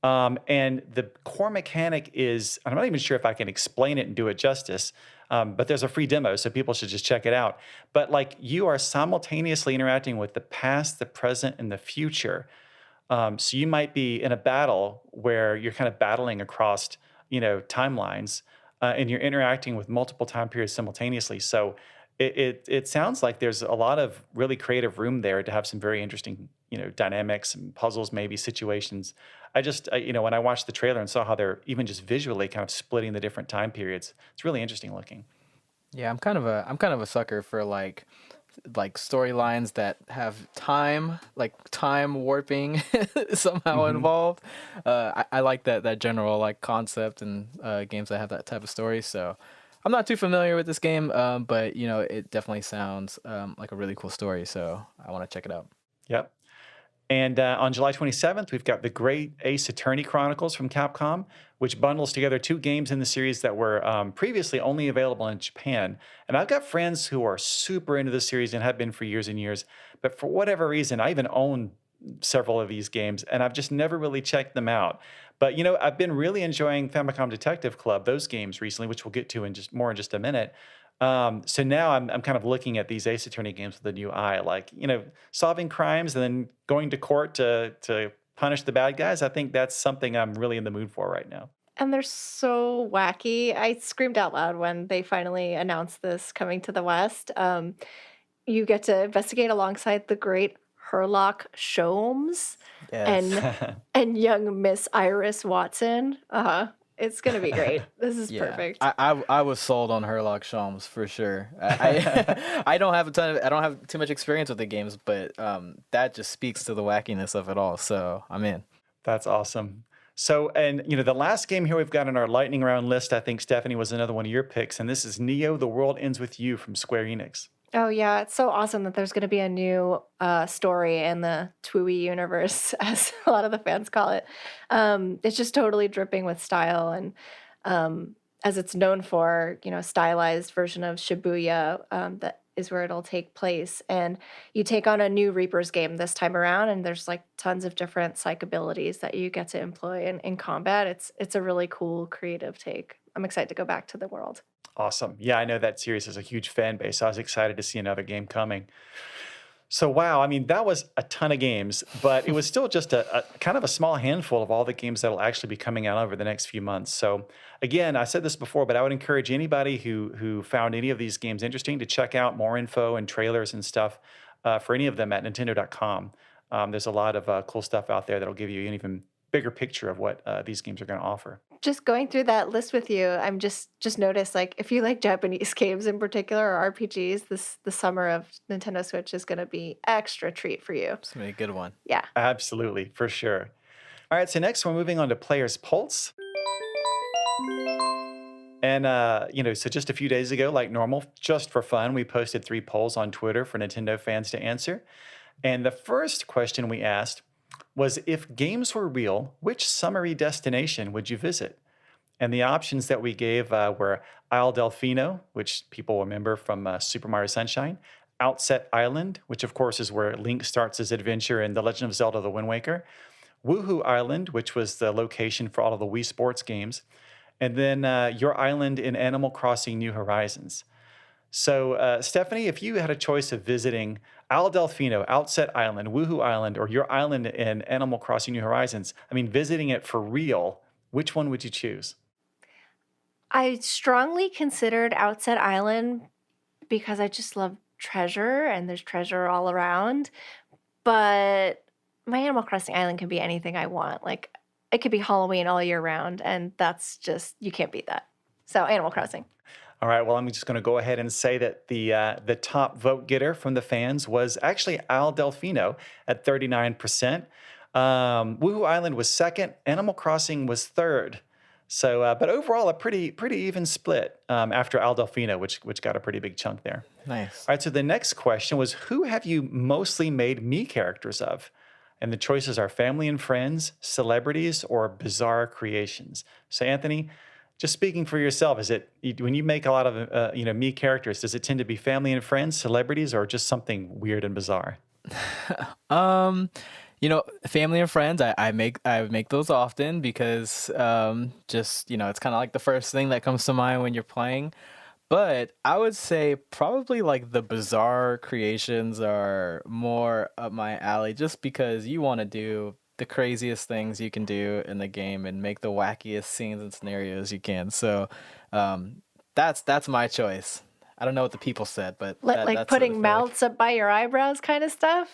And the core mechanic is, I'm not even sure if I can explain it and do it justice, but there's a free demo, so people should just check it out. But like you are simultaneously interacting with the past, the present, and the future. So you might be in a battle where you're kind of battling across, timelines, and you're interacting with multiple time periods simultaneously. So it sounds like there's a lot of really creative room there to have some very interesting, dynamics and puzzles, maybe situations. When I watched the trailer and saw how they're even just visually kind of splitting the different time periods, it's really interesting looking. Yeah, I'm kind of a sucker for like storylines that have time, like time warping somehow Hmm. involved. I like that general like concept and games that have that type of story. So I'm not too familiar with this game, but it definitely sounds like a really cool story. So I want to check it out. Yep. And on July 27th, we've got the Great Ace Attorney Chronicles from Capcom, which bundles together two games in the series that were previously only available in Japan. And I've got friends who are super into this series and have been for years and years. But for whatever reason, I even own several of these games, and I've just never really checked them out. But I've been really enjoying Famicom Detective Club, those games recently, which we'll get to in just a minute. So now I'm kind of looking at these Ace Attorney games with a new eye, like solving crimes and then going to court to punish the bad guys. I think that's something I'm really in the mood for right now. And they're so wacky. I screamed out loud when they finally announced this coming to the West. You get to investigate alongside the great Herlock Sholmes Yes. and young Miss Iris Watson. It's gonna be great. This is Yeah, perfect. I was sold on Herlock Sholmes for sure. I don't have I don't have too much experience with the games, but that just speaks to the wackiness of it all. So I'm in. That's awesome. So, and the last game here we've got on our lightning round list, I think Stephanie was another one of your picks, and this is Neo: The World Ends with You from Square Enix. Oh yeah, it's so awesome that there's gonna be a new story in the TWUI universe, as a lot of the fans call it. It's just totally dripping with style and as it's known for, stylized version of Shibuya, that is where it'll take place. And you take on a new Reapers game this time around, and there's like tons of different psych abilities that you get to employ in combat. It's a really cool, creative take. I'm excited to go back to the world. Awesome. Yeah, I know that series has a huge fan base. So I was excited to see another game coming. So wow, I mean that was a ton of games, but it was still just a kind of a small handful of all the games that'll actually be coming out over the next few months. So again, I said this before, but I would encourage anybody who found any of these games interesting to check out more info and trailers and stuff for any of them at Nintendo.com. There's a lot of cool stuff out there that'll give you an even bigger picture of what these games are going to offer. Just going through that list with you, I'm just noticed like if you like Japanese games in particular or RPGs, the summer of Nintendo Switch is going to be extra treat for you. It's gonna be a good one. Yeah. Absolutely, for sure. All right, so next we're moving on to Player's Pulse. And, so just a few days ago, like normal, just for fun, we posted 3 polls on Twitter for Nintendo fans to answer. And the first question we asked was if games were real, which summery destination would you visit? And the options that we gave were Isle Delfino, which people remember from Super Mario Sunshine, Outset Island, which of course is where Link starts his adventure in The Legend of Zelda: The Wind Waker, Woohoo Island, which was the location for all of the Wii Sports games, and then your island in Animal Crossing New Horizons. So, Stephanie, if you had a choice of visiting Al Delfino, Outset Island, Woohoo Island, or your island in Animal Crossing New Horizons, I mean, visiting it for real, which one would you choose? I strongly considered Outset Island because I just love treasure and there's treasure all around. But my Animal Crossing island can be anything I want. Like it could be Halloween all year round, and that's just you can't beat that. So Animal Crossing. All right, well, I'm just going to go ahead and say that the top vote getter from the fans was actually Al Delfino at 39%. Woohoo Island was second. Animal Crossing was third. So, but overall, a pretty even split after Al Delfino, which got a pretty big chunk there. Nice. All right, so the next question was, who have you mostly made me characters of? And the choices are family and friends, celebrities, or bizarre creations. So, Anthony, just speaking for yourself, is it when you make a lot of me characters? Does it tend to be family and friends, celebrities, or just something weird and bizarre? Um, family and friends, I make those often because just it's kind of like the first thing that comes to mind when you're playing. But I would say probably like the bizarre creations are more up my alley just because you want to do the craziest things you can do in the game and make the wackiest scenes and scenarios you can. So um, that's my choice. I don't know what the people said, but Like that's what I putting feel like. mouths up by your eyebrows kind of stuff.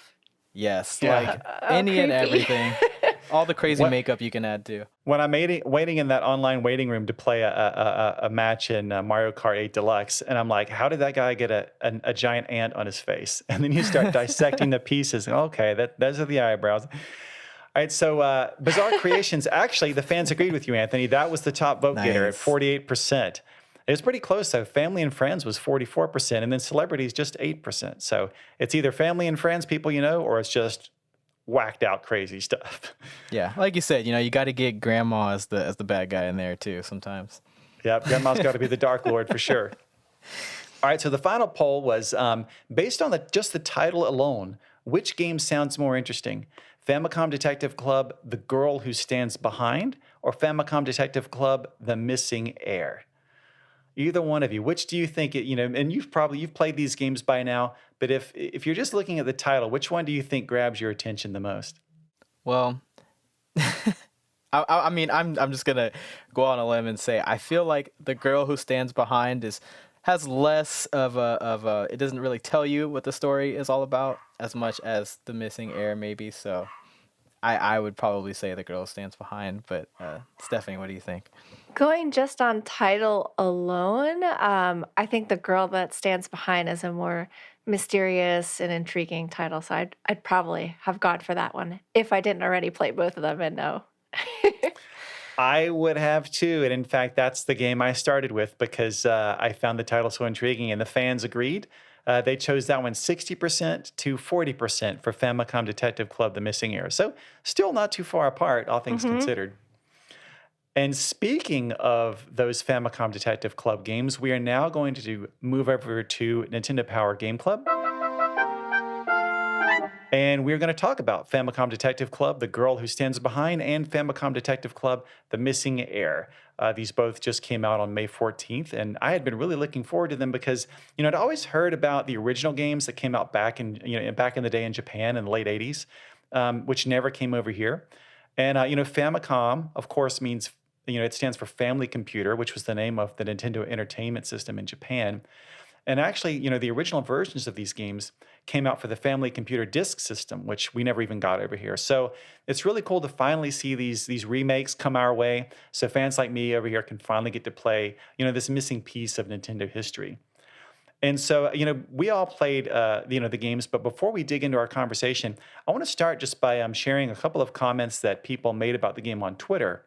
Yes, Yeah. like Oh, any and creepy. everything. All the crazy What makeup you can add too. when I'm waiting in that online waiting room to play a match in Mario Kart 8 Deluxe, and I'm like, how did that guy get a giant ant on his face? And then you start dissecting the pieces. Okay, those are the eyebrows. All right, so bizarre creations. Actually, the fans agreed with you, Anthony. That was the top vote getter at Nice. 48%. It was pretty close, though. Family and friends was 44%, and then celebrities just 8%. So it's either family and friends, people you know, or it's just whacked out crazy stuff. Yeah, like you said, you got to get grandma as the bad guy in there too sometimes. Yep, grandma's got to be the Dark Lord for sure. All right, so the final poll was based on just the title alone, which game sounds more interesting? Famicom Detective Club, The Girl Who Stands Behind, or Famicom Detective Club, The Missing Heir? Either one of you, which do you think and you've played these games by now, but if you're just looking at the title, which one do you think grabs your attention the most? Well, I mean, I'm just gonna go on a limb and say I feel like the girl who stands behind is has less of a. It doesn't really tell you what the story is all about as much as the missing heir maybe. So I would probably say the girl who stands behind. But Stephanie, what do you think? Going just on title alone, I think The Girl That Stands Behind is a more mysterious and intriguing title. So I'd probably have gone for that one if I didn't already play both of them and know. I would have too, and in fact, that's the game I started with because I found the title so intriguing, and the fans agreed. They chose that one 60% to 40% for Famicom Detective Club: The Missing Heir. So still not too far apart, all things Hmm. considered. And speaking of those Famicom Detective Club games, we are now going to move over to Nintendo Power Game Club. And we're going to talk about Famicom Detective Club, The Girl Who Stands Behind, and Famicom Detective Club, The Missing Heir. These both just came out on May 14th, and I had been really looking forward to them because, I'd always heard about the original games that came out back in the day in Japan in the late 80s, which never came over here. And, Famicom, of course, means, it stands for Family Computer, which was the name of the Nintendo Entertainment System in Japan. And actually, the original versions of these games came out for the Family Computer Disk System, which we never even got over here. So it's really cool to finally see these remakes come our way. So fans like me over here can finally get to play, this missing piece of Nintendo history. And so, we all played, the games. But before we dig into our conversation, I want to start just by sharing a couple of comments that people made about the game on Twitter.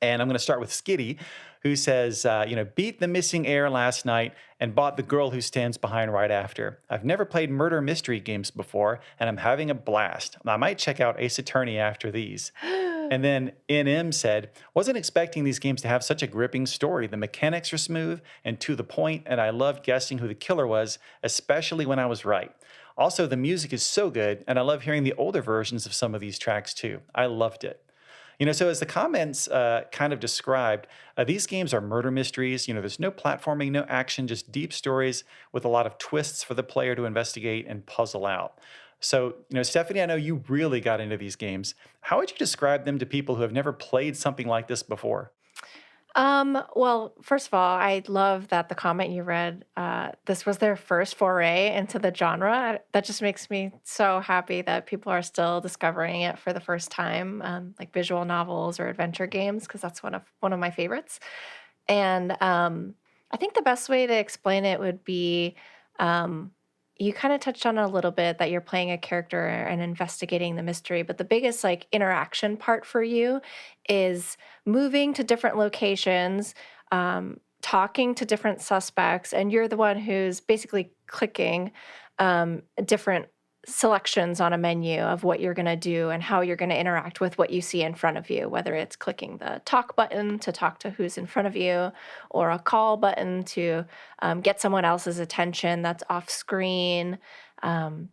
And I'm going to start with Skitty, who says, beat the missing heir last night and bought the girl who stands behind right after. I've never played murder mystery games before, and I'm having a blast. I might check out Ace Attorney after these. And then NM said, wasn't expecting these games to have such a gripping story. The mechanics are smooth and to the point, and I loved guessing who the killer was, especially when I was right. Also, the music is so good, and I love hearing the older versions of some of these tracks too. I loved it. So as the comments kind of described, these games are murder mysteries. There's no platforming, no action, just deep stories with a lot of twists for the player to investigate and puzzle out. So, Stephanie, I know you really got into these games. How would you describe them to people who have never played something like this before? Well, first of all, I love that the comment you read, this was their first foray into the genre. That just makes me so happy that people are still discovering it for the first time, like visual novels or adventure games, because that's one of my favorites. And I think the best way to explain it would be, um, you kind of touched on it a little bit that you're playing a character and investigating the mystery, but the biggest like interaction part for you is moving to different locations, talking to different suspects, and you're the one who's basically clicking different selections on a menu of what you're going to do and how you're going to interact with what you see in front of you, whether it's clicking the talk button to talk to who's in front of you, or a call button to get someone else's attention that's off screen,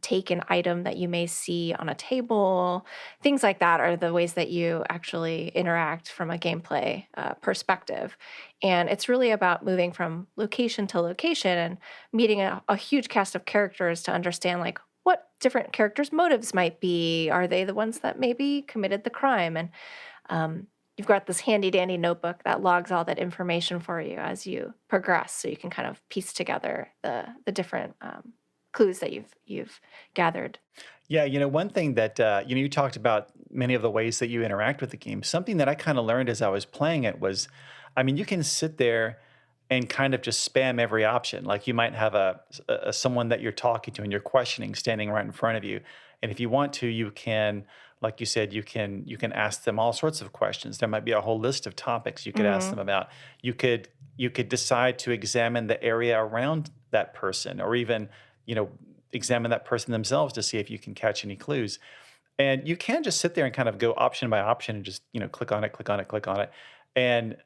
take an item that you may see on a table. Things like that are the ways that you actually interact from a gameplay perspective. And it's really about moving from location to location and meeting a huge cast of characters to understand like what different characters' motives might be. Are they the ones that maybe committed the crime? And you've got this handy dandy notebook that logs all that information for you as you progress, so you can kind of piece together the different clues that you've gathered. Yeah, one thing that you talked about many of the ways that you interact with the game. Something that I kind of learned as I was playing it was, I mean, you can sit there and kind of just spam every option. Like you might have a someone that you're talking to and you're questioning standing right in front of you, and if you want to, you can, like you said, you can ask them all sorts of questions. There might be a whole list of topics you could ask them Hmm. about. You could decide to examine the area around that person, or even you know examine that person themselves to see if you can catch any clues. And you can just sit there and kind of go option by option and just, click on it, click on it, click on it. And,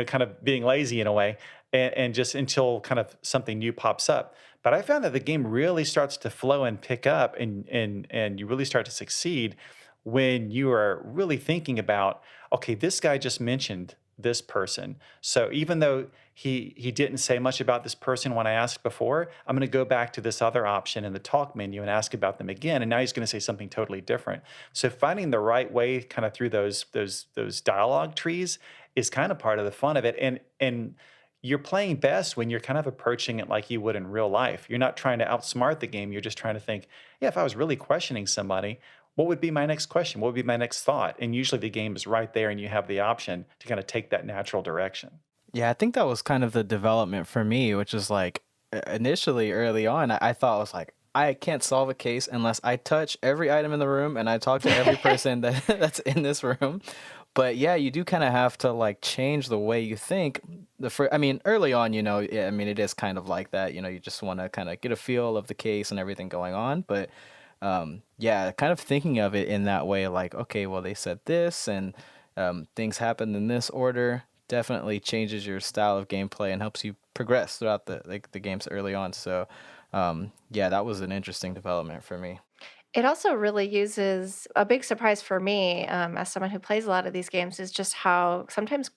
kind of being lazy in a way, and just until kind of something new pops up. But I found that the game really starts to flow and pick up, and you really start to succeed when you are really thinking about, okay, this guy just mentioned this person. So even though he didn't say much about this person when I asked before, I'm going to go back to this other option in the talk menu and ask about them again. And now he's going to say something totally different. So finding the right way kind of through those dialogue trees is kind of part of the fun of it. And you're playing best when you're kind of approaching it like you would in real life. You're not trying to outsmart the game. You're just trying to think, yeah, if I was really questioning somebody, what would be my next question? What would be my next thought? And usually the game is right there and you have the option to kind of take that natural direction. Yeah, I think that was kind of the development for me, which is like initially early on, I thought I was like, I can't solve a case unless I touch every item in the room and I talk to every person that that's in this room. But yeah, you do kind of have to like change the way you think. I mean, early on, yeah, I mean, it is kind of like that. You just want to kind of get a feel of the case and everything going on. But yeah, kind of thinking of it in that way, like, okay, well, they said this and things happened in this order, definitely changes your style of gameplay and helps you progress throughout the games early on. So, yeah, that was an interesting development for me. It also really uses a big surprise for me, as someone who plays a lot of these games, is just how sometimes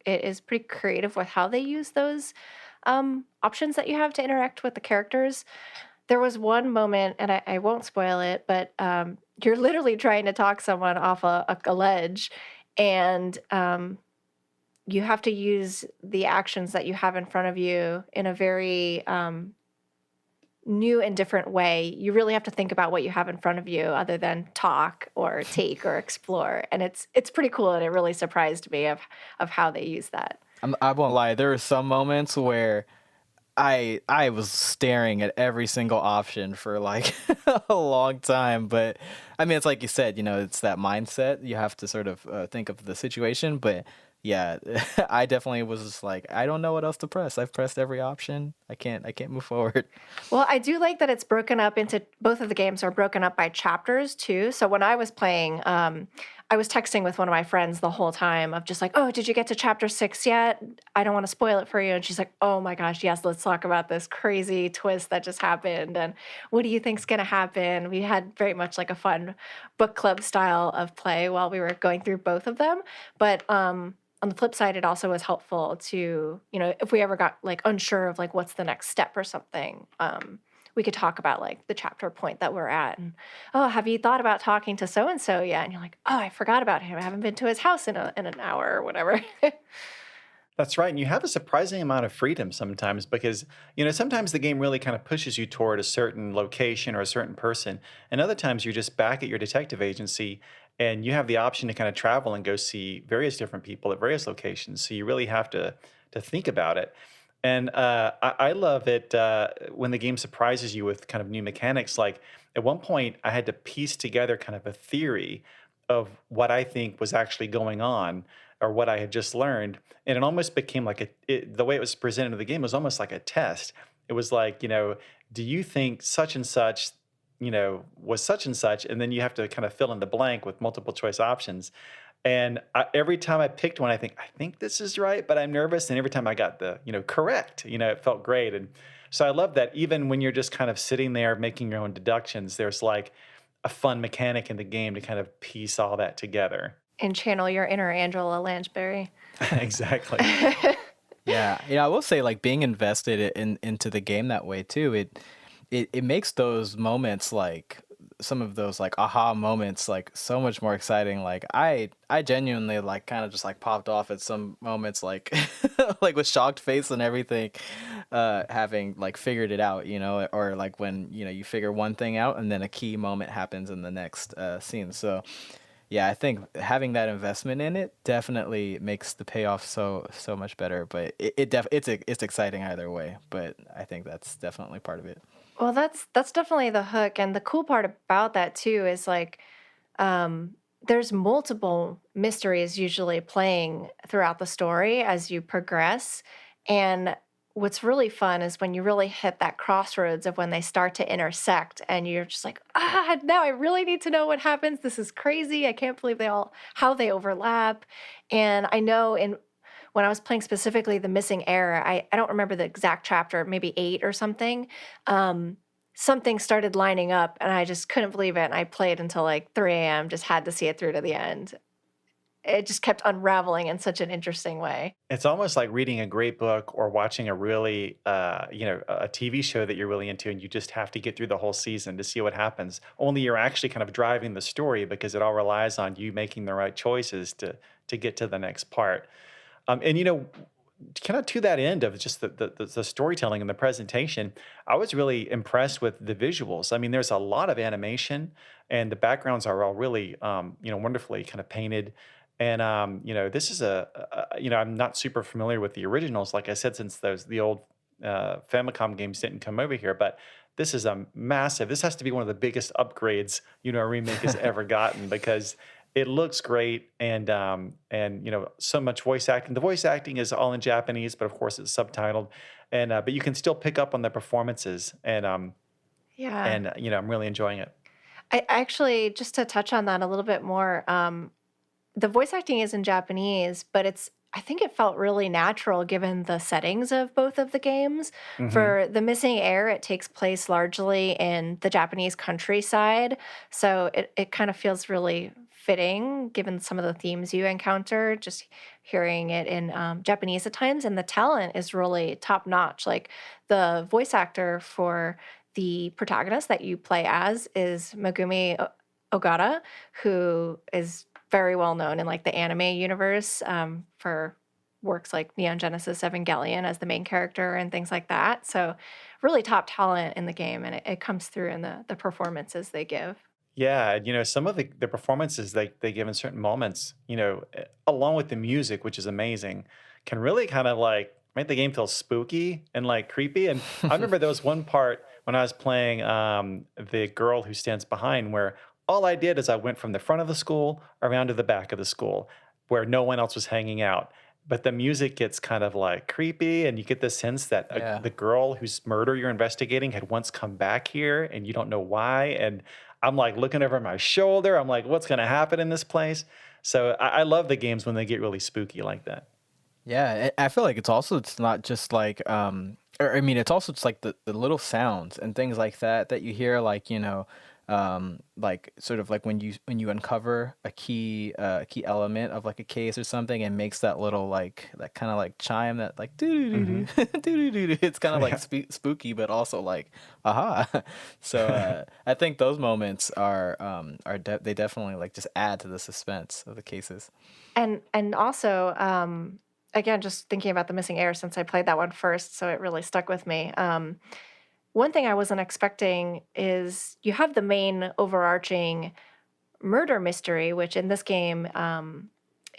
it is pretty creative with how they use those options that you have to interact with the characters. There was one moment, and I won't spoil it, but you're literally trying to talk someone off a ledge, and you have to use the actions that you have in front of you in a very new and different way. You really have to think about what you have in front of you other than talk or take or explore. And it's pretty cool, and it really surprised me of how they use that. I won't lie, there were some moments where I was staring at every single option for like a long time, but I mean, it's like you said, it's that mindset. You have to sort of think of the situation, but yeah, I definitely was just like, I don't know what else to press. I've pressed every option. I can't move forward. Well, I do like that it's broken up into both of the games are broken up by chapters too. So when I was playing, I was texting with one of my friends the whole time of just like, oh, did you get to chapter 6 yet? I don't want to spoil it for you. And she's like, oh my gosh, yes, let's talk about this crazy twist that just happened. And what do you think's going to happen? We had very much like a fun book club style of play while we were going through both of them. But on the flip side, it also was helpful to, if we ever got like unsure of like what's the next step or something, we could talk about like the chapter point that we're at. And, oh, have you thought about talking to so and so yet? And you're like, oh, I forgot about him. I haven't been to his house in an hour or whatever. That's right. And you have a surprising amount of freedom sometimes because, sometimes the game really kind of pushes you toward a certain location or a certain person. And other times you're just back at your detective agency and you have the option to kind of travel and go see various different people at various locations. So you really have to think about it. And I love it when the game surprises you with kind of new mechanics. Like at one point, I had to piece together kind of a theory of what I think was actually going on or what I had just learned. And it almost became like the way it was presented in the game was almost like a test. It was like, do you think such and such, was such and such? And then you have to kind of fill in the blank with multiple choice options. And every time I picked one, I think this is right, but I'm nervous. And every time I got the, correct, it felt great. And so I love that even when you're just kind of sitting there making your own deductions, there's like a fun mechanic in the game to kind of piece all that together. And channel your inner Angela Lansbury. Exactly. Yeah, I will say like being invested into the game that way too. It makes those moments like some of those like aha moments like so much more exciting. Like I genuinely like kind of just like popped off at some moments like like with shocked face and everything, having like figured it out, or like when you figure one thing out and then a key moment happens in the next scene. So yeah, I think having that investment in it definitely makes the payoff so much better. But it's exciting either way. But I think that's definitely part of it. Well, that's definitely the hook, and the cool part about that too is like there's multiple mysteries usually playing throughout the story as you progress. And what's really fun is when you really hit that crossroads of when they start to intersect and you're just like, now I really need to know what happens. This is crazy. I can't believe how they overlap. And I know when I was playing specifically the Missing Heir, I don't remember the exact chapter, maybe 8 or something. Something started lining up and I just couldn't believe it. And I played until like 3 a.m., just had to see it through to the end. It just kept unraveling in such an interesting way. It's almost like reading a great book or watching a really, a TV show that you're really into, and you just have to get through the whole season to see what happens. Only you're actually kind of driving the story because it all relies on you making the right choices to get to the next part. And kind of to that end of just the storytelling and the presentation, I was really impressed with the visuals. I mean, there's a lot of animation, and the backgrounds are all really, wonderfully kind of painted. And this is I'm not super familiar with the originals, like I said, since the old Famicom games didn't come over here, but. This is a massive. This has to be one of the biggest upgrades a remake has ever gotten because it looks great and so much voice acting. The voice acting is all in Japanese, but of course it's subtitled, and but you can still pick up on the performances Yeah. I'm really enjoying it. I actually, just to touch on that a little bit more, the voice acting is in Japanese, but I think it felt really natural given the settings of both of the games. Hmm. For The Missing Heir, it takes place largely in the Japanese countryside. So it kind of feels really fitting given some of the themes you encounter, just hearing it in Japanese at times. And the talent is really top notch. Like the voice actor for the protagonist that you play as is Ogata, who is very well known in like the anime universe for works like Neon Genesis Evangelion as the main character and things like that. So really top talent in the game, and it comes through in the performances they give. Yeah, and, some of the performances they give in certain moments, along with the music, which is amazing, can really kind of like make the game feel spooky and like creepy. And I remember there was one part when I was playing the girl who stands behind, where all I did is I went from the front of the school around to the back of the school, where no one else was hanging out. But the music gets kind of like creepy, and you get the sense that Yeah. the girl whose murder you're investigating had once come back here, and you don't know why. And I'm like looking over my shoulder. I'm like, what's going to happen in this place? So I love the games when they get really spooky like that. Yeah, I feel like it's not just like or I mean it's also just like the little sounds and things like that you hear like, like sort of like when you uncover a key element of like a case or something and makes that little like that kind of like chime that like doo doo Hmm. doo doo doo doo. It's kind of like Yeah. spooky but also like aha. So I think those moments they definitely like just add to the suspense of the cases. And also, again, just thinking about The Missing Heir since I played that one first, so it really stuck with me. One thing I wasn't expecting is you have the main overarching murder mystery, which in this game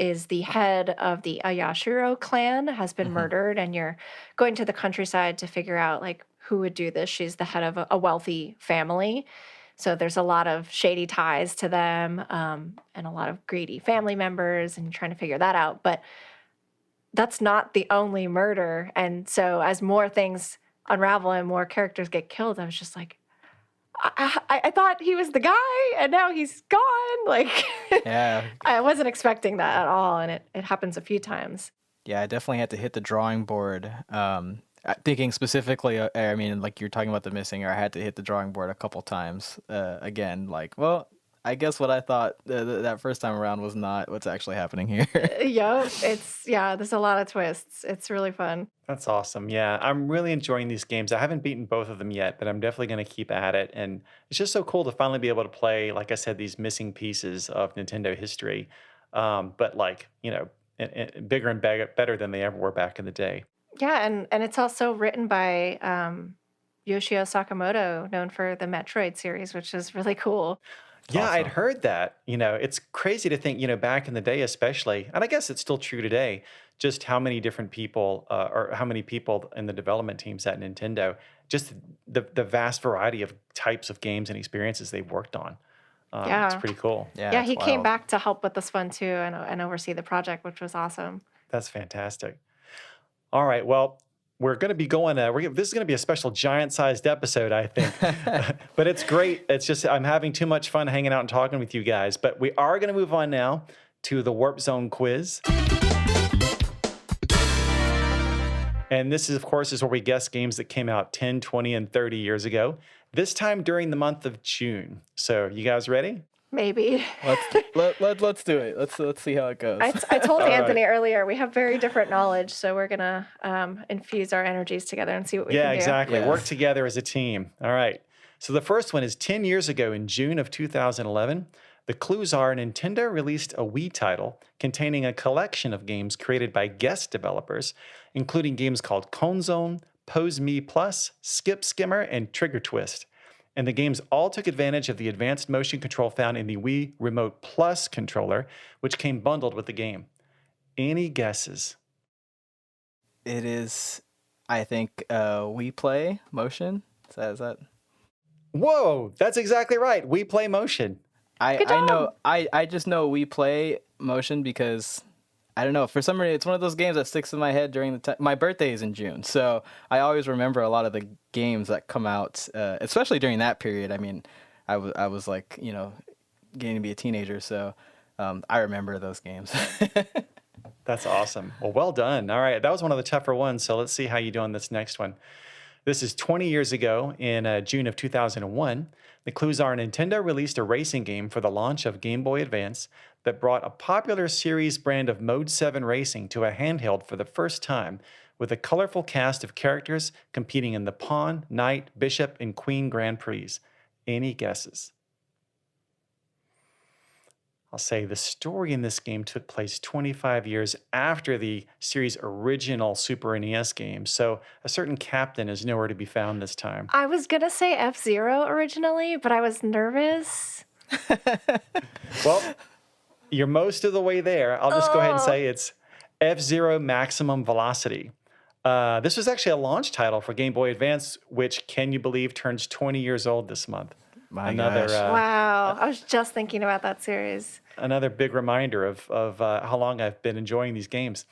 is the head of the Ayashiro clan has been Hmm. murdered, and you're going to the countryside to figure out like who would do this. She's the head of a wealthy family, so there's a lot of shady ties to them, and a lot of greedy family members, and trying to figure that out. But that's not the only murder, and so as more things unravel and more characters get killed, I was just like, I thought he was the guy, and now he's gone. Like, Yeah, I wasn't expecting that at all, and it happens a few times. yeah, I definitely had to hit the drawing board. Thinking specifically, I mean, like you're talking about the missing, or I had to hit the drawing board a couple times. Again, like, well, I guess what I thought that first time around was not what's actually happening here. Yep, yeah, there's a lot of twists. It's really fun. That's awesome. Yeah, I'm really enjoying these games. I haven't beaten both of them yet, but I'm definitely going to keep at it. And it's just so cool to finally be able to play, like I said, these missing pieces of Nintendo history, but like, bigger and better than they ever were back in the day. Yeah, and it's also written by Yoshio Sakamoto, known for the Metroid series, which is really cool. Yeah, I'd Awesome. heard that. It's crazy to think, back in the day, especially, and I guess it's still true today, just how many different people, or how many people in the development teams at Nintendo, just the vast variety of types of games and experiences they've worked on. It's Yeah. pretty cool. Yeah, Yeah, it's he came wild. back to help with this one too, and oversee the project, which was awesome. That's fantastic. All right. Well, we're going to be going. This is going to be a special giant-sized episode, I think. But it's great. It's just I'm having too much fun hanging out and talking with you guys. But we are going to move on now to the Warp Zone quiz, and this is, of course, is where we guess games that came out 10, 20, and 30 years ago. This time during the month of June. So, you guys ready? Maybe. Let's do it. Let's see how it goes. I told All Anthony right. earlier we have very different knowledge, so we're gonna infuse our energies together and see what we Yeah, can do. exactly. Yeah. Work together as a team. All right. So the first one is 10 years ago in June of 2011. The clues are Nintendo released a Wii title containing a collection of games created by guest developers, including games called Cone Zone, Pose Me Plus, Skip Skimmer, and Trigger Twist. And the games all took advantage of the advanced motion control found in the Wii Remote Plus controller, which came bundled with the game. Any guesses? It is, I think, we play motion. Is that? Whoa, that's exactly right. We Play Motion. Good I job. know. I just know we play motion because I don't know. For some reason, it's one of those games that sticks in my head during the time. My birthday is in June, so I always remember a lot of the games that come out, especially during that period. I mean, I was like, getting to be a teenager, so I remember those games. That's awesome. Well done. All right. That was one of the tougher ones. So let's see how you do on this next one. This is 20 years ago in June of 2001. The clues are Nintendo released a racing game for the launch of Game Boy Advance that brought a popular series brand of Mode 7 racing to a handheld for the first time, with a colorful cast of characters competing in the Pawn, Knight, Bishop, and Queen Grand Prix. Any guesses? I'll say the story in this game took place 25 years after the series' original Super NES game, so a certain captain is nowhere to be found this time. I was gonna say F-Zero originally, but I was nervous. Well, you're most of the way there. I'll just go ahead and Oh, say it's F-Zero Maximum Velocity. This was actually a launch title for Game Boy Advance, which, can you believe, turns 20 years old this month. My Another gosh. wow. I was just thinking about that series. another big reminder of how long I've been enjoying these games.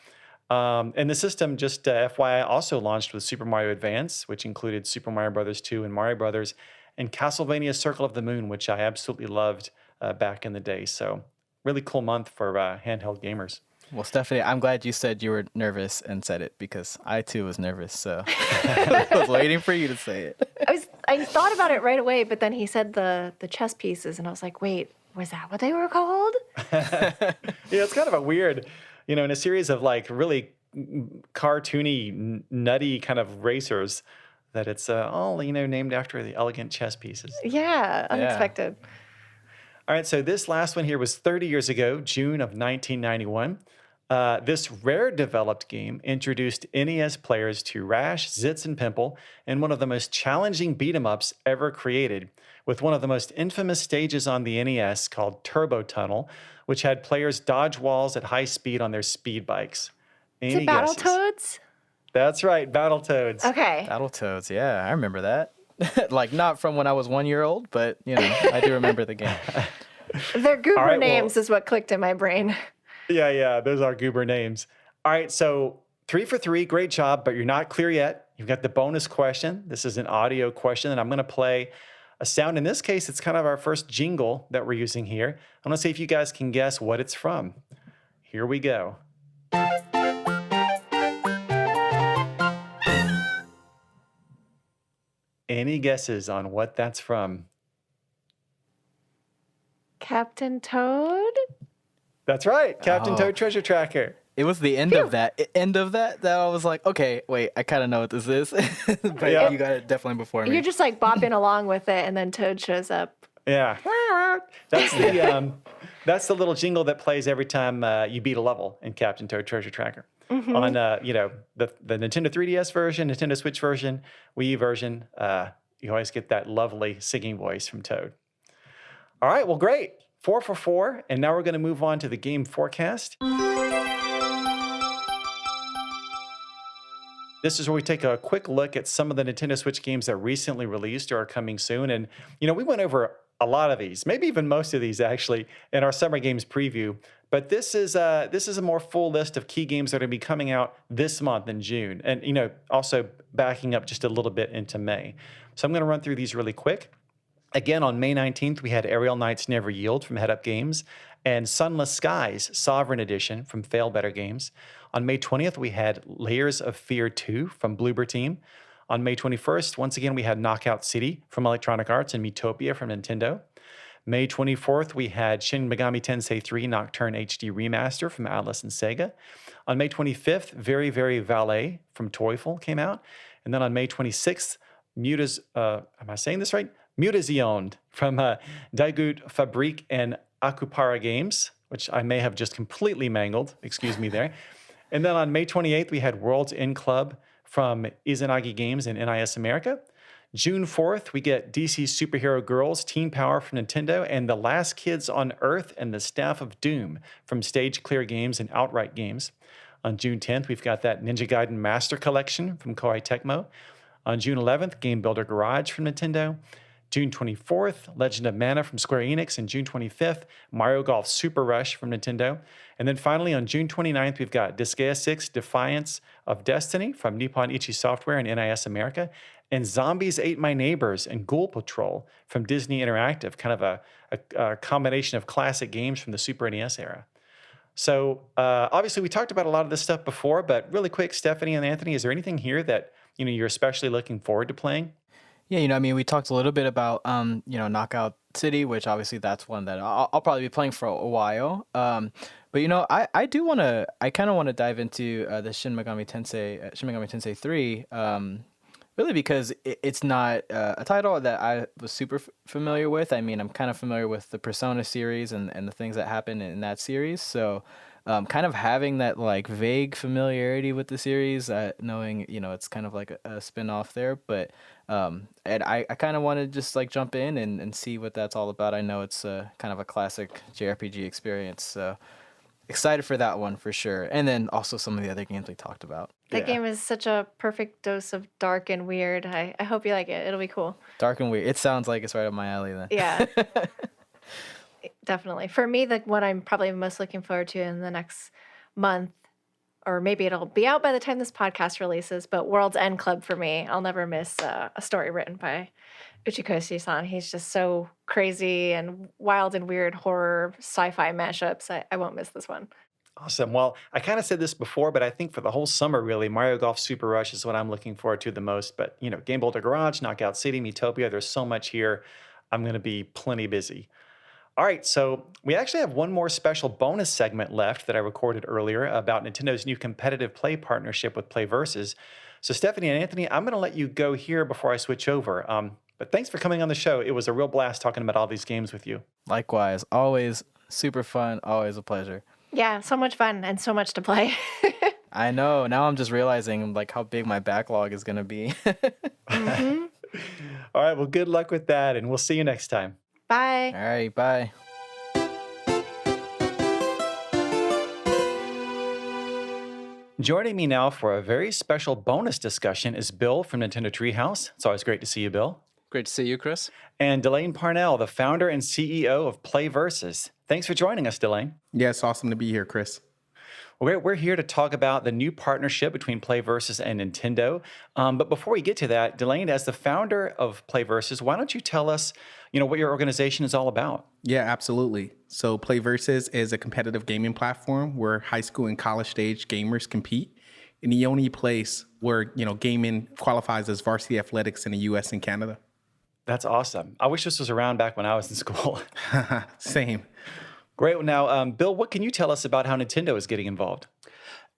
And the system, just FYI, also launched with Super Mario Advance, which included Super Mario Brothers 2 and Mario Brothers, and Castlevania Circle of the Moon, which I absolutely loved back in the day. So, really cool month for handheld gamers. Well, Stephanie, I'm glad you said you were nervous and said it because I too was nervous. So I was waiting for you to say it. I thought about it right away, but then he said the chess pieces, and I was like, wait, was that what they were called? Yeah, it's kind of a weird, in a series of like really cartoony, nutty kind of racers, that it's all, named after the elegant chess pieces. Yeah, Yeah. unexpected. All right, so this last one here was 30 years ago, June of 1991. This rare developed game introduced NES players to Rash, Zitz, and Pimple in one of the most challenging beat 'em ups ever created, with one of the most infamous stages on the NES called Turbo Tunnel, which had players dodge walls at high speed on their speed bikes? Is Any it guesses? Battletoads? That's right, Battletoads. Okay. Battletoads, yeah, I remember that. Like, not from when I was 1 year old, but, I do remember the game. Their All goober right, names is what clicked in my brain. yeah, those are goober names. All right, so 3 for 3, great job, but you're not clear yet. You've got the bonus question. This is an audio question, and I'm going to play a sound. In this case, it's kind of our first jingle that we're using here. I want to see if you guys can guess what it's from. Here we go. Any guesses on what that's from? Captain Toad? That's right, Captain Oh. Toad Treasure Tracker. It was the end of that I was like, okay, wait, I kind of know what this is. But Yeah. you got it definitely before me. You're just like bopping along with it, and then Toad shows up. Yeah, that's the little jingle that plays every time you beat a level in Captain Toad Treasure Tracker. On the Nintendo 3DS version, Nintendo Switch version, Wii U version, you always get that lovely singing voice from Toad. All right, well, great. 4 for 4, and now we're going to move on to the game forecast. This is where we take a quick look at some of the Nintendo Switch games that recently released or are coming soon. And, we went over a lot of these, maybe even most of these actually, in our Summer Games preview. But this is a more full list of key games that are going to be coming out this month in June. And, also backing up just a little bit into May. So I'm going to run through these really quick. Again, on May 19th, we had Aerial Knights Never Yield from Head Up Games and Sunless Skies Sovereign Edition from Fail Better Games. On May 20th, we had Layers of Fear 2 from Bloober Team. On May 21st, once again, we had Knockout City from Electronic Arts and Miitopia from Nintendo. May 24th, we had Shin Megami Tensei 3 Nocturne HD Remaster from Atlas and Sega. On May 25th, Very Very Valet from Toyful came out. And then on May 26th, am I saying this right? Mutazione from Dagut Fabrique and Akupara Games, which I may have just completely mangled. Excuse me there. And then on May 28th, we had World's End Club from Izanagi Games and NIS America. June 4th, we get DC Superhero Girls Teen Power from Nintendo and The Last Kids on Earth and the Staff of Doom from Stage Clear Games and Outright Games. On June 10th, we've got that Ninja Gaiden Master Collection from Koei Tecmo. On June 11th, Game Builder Garage from Nintendo. June 24th, Legend of Mana from Square Enix, and June 25th, Mario Golf Super Rush from Nintendo. And then finally, on June 29th, we've got Disgaea 6 Defiance of Destiny from Nippon Ichi Software and NIS America, and Zombies Ate My Neighbors and Ghoul Patrol from Disney Interactive, kind of a combination of classic games from the Super NES era. So obviously, we talked about a lot of this stuff before, but really quick, Stephanie and Anthony, is there anything here that you're especially looking forward to playing? Yeah, we talked a little bit about, Knockout City, which obviously that's one that I'll probably be playing for a while. But I kind of want to dive into the Shin Megami Tensei 3, really because it's not a title that I was super familiar with. I mean, I'm kind of familiar with the Persona series and the things that happen in that series. So kind of having that like vague familiarity with the series, knowing, it's kind of like a spin-off there. But and I kind of want to just like jump in and see what that's all about. I know it's kind of a classic JRPG experience. So excited for that one for sure. And then also some of the other games we talked about. That game is such a perfect dose of dark and weird. I hope you like it. It'll be cool. Dark and weird. It sounds like it's right up my alley then. Yeah. Definitely. For me, the one I'm probably most looking forward to in the next month, or maybe it'll be out by the time this podcast releases, but World's End Club for me. I'll never miss a story written by Uchikoshi-san. He's just so crazy and wild and weird horror sci-fi mashups. I won't miss this one. Awesome. Well, I kind of said this before, but I think for the whole summer, really, Mario Golf Super Rush is what I'm looking forward to the most. But, Game Builder Garage, Knockout City, Miitopia, there's so much here. I'm going to be plenty busy. All right, so we actually have one more special bonus segment left that I recorded earlier about Nintendo's new competitive play partnership with PlayVersus. So Stephanie and Anthony, I'm going to let you go here before I switch over. But thanks for coming on the show. It was a real blast talking about all these games with you. Likewise, always super fun, always a pleasure. Yeah, so much fun and so much to play. I know. Now I'm just realizing like how big my backlog is going to be. Mm-hmm. All right, well, good luck with that, and we'll see you next time. Bye. All right, bye. Joining me now for a very special bonus discussion is Bill from Nintendo Treehouse. It's always great to see you, Bill. Great to see you, Chris. And Delane Parnell, the founder and CEO of Play Versus. Thanks for joining us, Delane. Yeah, it's awesome to be here, Chris. We're here to talk about the new partnership between Play Versus and Nintendo. But before we get to that, Delane, as the founder of Play Versus, why don't you tell us, what your organization is all about? Yeah, absolutely. So Play Versus is a competitive gaming platform where high school and college stage gamers compete in the only place where, gaming qualifies as varsity athletics in the US and Canada. That's awesome. I wish this was around back when I was in school. Same. Great. Now, Bill, what can you tell us about how Nintendo is getting involved?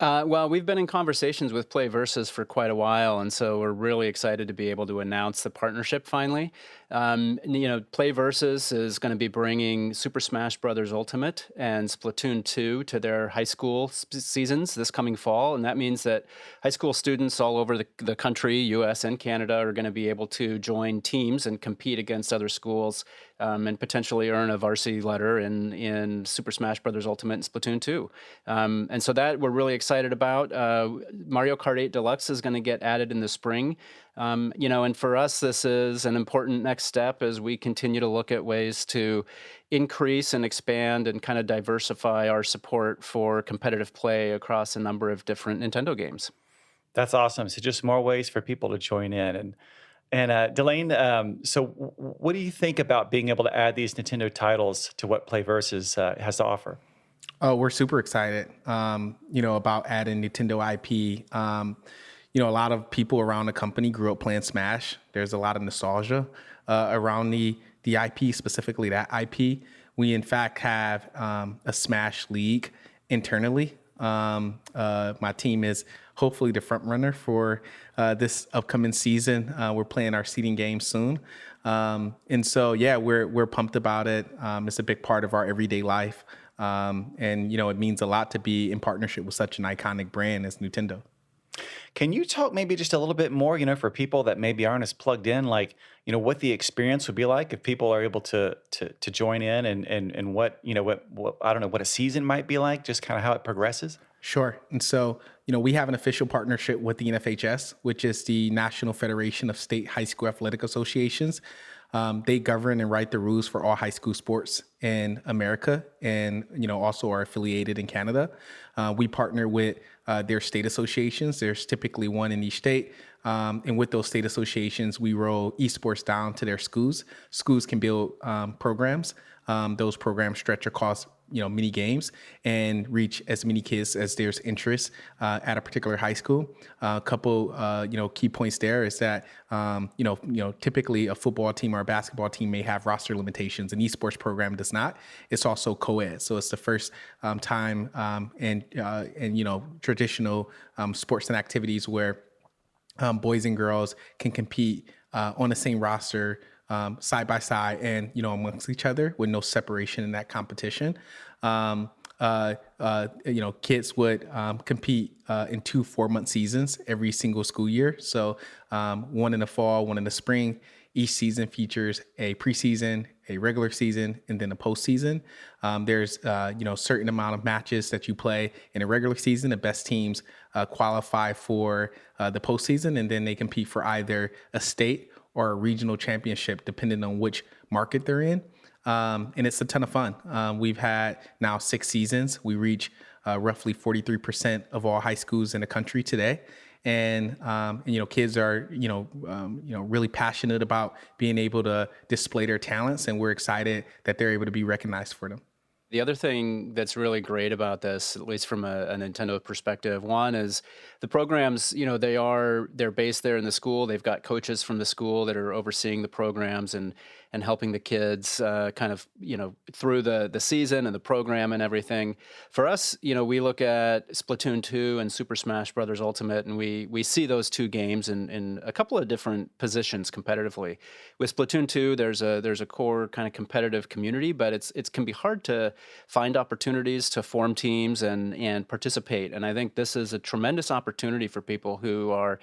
Well, we've been in conversations with Play Versus for quite a while, and so we're really excited to be able to announce the partnership finally. Play Versus is going to be bringing Super Smash Bros. Ultimate and Splatoon 2 to their high school seasons this coming fall, and that means that high school students all over the country, U.S. and Canada, are going to be able to join teams and compete against other schools and potentially earn a varsity letter in Super Smash Bros. Ultimate and Splatoon 2. And so that we're really excited about. Mario Kart 8 Deluxe is going to get added in the spring. And for us, this is an important next step as we continue to look at ways to increase and expand and kind of diversify our support for competitive play across a number of different Nintendo games. That's awesome. So just more ways for people to join in. And Delane, so what do you think about being able to add these Nintendo titles to what Play Versus has to offer? Oh, we're super excited, about adding Nintendo IP. A lot of people around the company grew up playing Smash. There's a lot of nostalgia around the IP, specifically that IP. We, in fact, have a Smash League internally. My team is hopefully the front runner for this upcoming season. We're playing our seeding game soon. And so, yeah, we're pumped about it. It's a big part of our everyday life. It means a lot to be in partnership with such an iconic brand as Nintendo. Can you talk maybe just a little bit more, for people that maybe aren't as plugged in, like, what the experience would be like if people are able to join in and what I don't know, what a season might be like, just kind of how it progresses? Sure. And so, we have an official partnership with the NFHS, which is the National Federation of State High School Athletic Associations. They govern and write the rules for all high school sports in America and, also are affiliated in Canada. We partner with their state associations. There's typically one in each state. And with those state associations, we roll esports down to their schools. Schools can build programs. Those programs stretch across many games and reach as many kids as there's interest at a particular high school. A couple key points there is that typically a football team or a basketball team may have roster limitations. An esports program does not. It's also co-ed, so it's the first time in traditional sports and activities where boys and girls can compete on the same roster side by side and, amongst each other with no separation in that competition. Kids would compete in 2 4-month seasons every single school year. So one in the fall, one in the spring. Each season features a preseason, a regular season, and then a postseason. There's certain amount of matches that you play in a regular season. The best teams qualify for the postseason, and then they compete for either a state or a regional championship, depending on which market they're in. And it's a ton of fun. We've had now 6 seasons. We reach roughly 43% of all high schools in the country today. And kids are, really passionate about being able to display their talents, and we're excited that they're able to be recognized for them. The other thing that's really great about this, at least from a Nintendo perspective, one is the programs, they're based there in the school. They've got coaches from the school that are overseeing the programs and helping the kids through the season and the program and everything. For us, we look at Splatoon 2 and Super Smash Bros. Ultimate, and we see those 2 games in a couple of different positions competitively. With Splatoon 2, there's a core kind of competitive community, but it can be hard to find opportunities to form teams and participate. And I think this is a tremendous opportunity for people who are,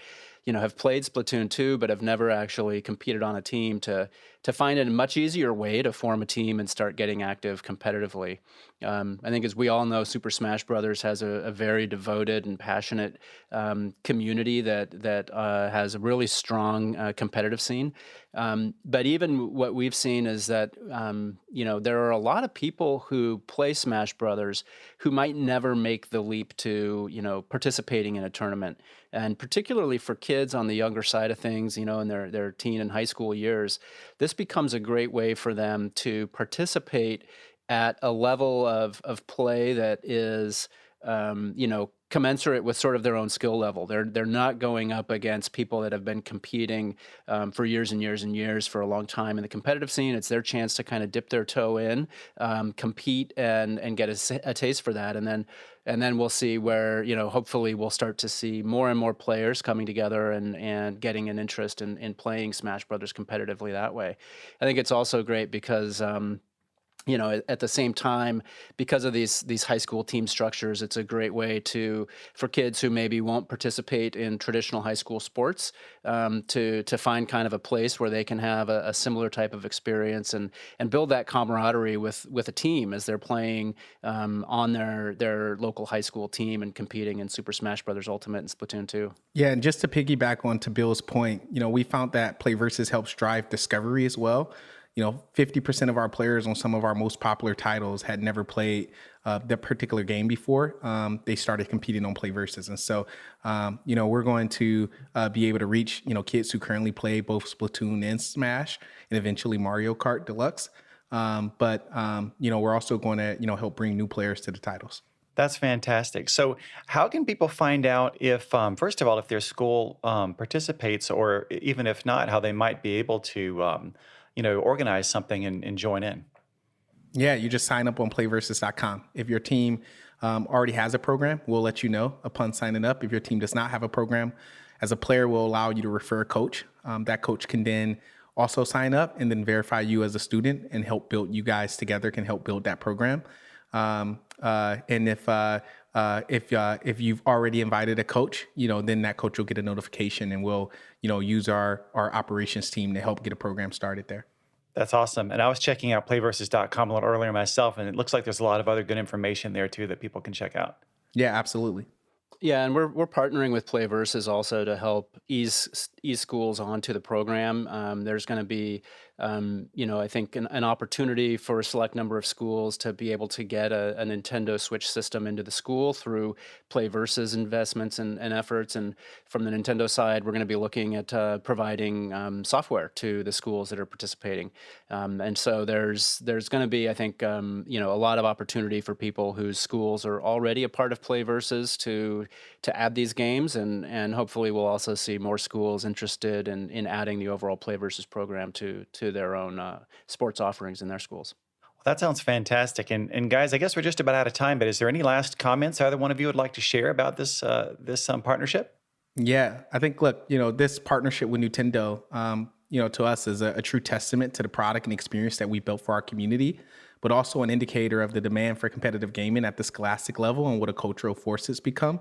have played Splatoon 2, but have never actually competed on a team to find a much easier way to form a team and start getting active competitively. I think, as we all know, Super Smash Brothers has a very devoted and passionate community that has a really strong competitive scene. But even what we've seen is that there are a lot of people who play Smash Brothers who might never make the leap to participating in a tournament, and particularly for kids on the younger side of things, in their teen and high school years, this becomes a great way for them to participate at a level of play that is commensurate with sort of their own skill level. They're not going up against people that have been competing for years and years and years for a long time in the competitive scene. It's their chance to kind of dip their toe in, compete, and get a taste for that, and then we'll see where hopefully we'll start to see more and more players coming together and getting an interest in playing Smash Brothers competitively that way. I think it's also great because at the same time, because of these high school team structures, it's a great way for kids who maybe won't participate in traditional high school sports to find kind of a place where they can have a similar type of experience and build that camaraderie with a team as they're playing on their local high school team and competing in Super Smash Brothers Ultimate and Splatoon 2. Yeah, and just to piggyback on to Bill's point, we found that Play Versus helps drive discovery as well. 50% of our players on some of our most popular titles had never played that particular game before. They started competing on Play Versus. And so, we're going to be able to reach, kids who currently play both Splatoon and Smash and eventually Mario Kart Deluxe. But we're also going to, help bring new players to the titles. That's fantastic. So how can people find out if, first of all, if their school participates, or even if not, how they might be able to organize something and join in? Yeah, you just sign up on playversus.com. If your team already has a program, we'll let you know upon signing up. If your team does not have a program, as a player, we'll allow you to refer a coach. That coach can then also sign up and then verify you as a student and help build, you guys together can help build that program. And if you've already invited a coach, then that coach will get a notification, and we'll, use our operations team to help get a program started there. That's awesome. And I was checking out playversus.com a little earlier myself, and it looks like there's a lot of other good information there too that people can check out. Yeah, absolutely. Yeah, and we're partnering with Play Versus also to help ease schools onto the program. There's going to be, I think an opportunity for a select number of schools to be able to get a Nintendo Switch system into the school through Play Versus investments and efforts. And from the Nintendo side, we're going to be looking at providing software to the schools that are participating. And so there's going to be, I think, a lot of opportunity for people whose schools are already a part of Play Versus to add these games, and hopefully we'll also see more schools interested in adding the overall Play Versus program to their own sports offerings in their schools. Well, that sounds fantastic. And guys, I guess we're just about out of time, but is there any last comments either one of you would like to share about this partnership? Yeah, I think, look, this partnership with Nintendo, to us is a true testament to the product and experience that we built for our community, but also an indicator of the demand for competitive gaming at the scholastic level and what a cultural force it's become.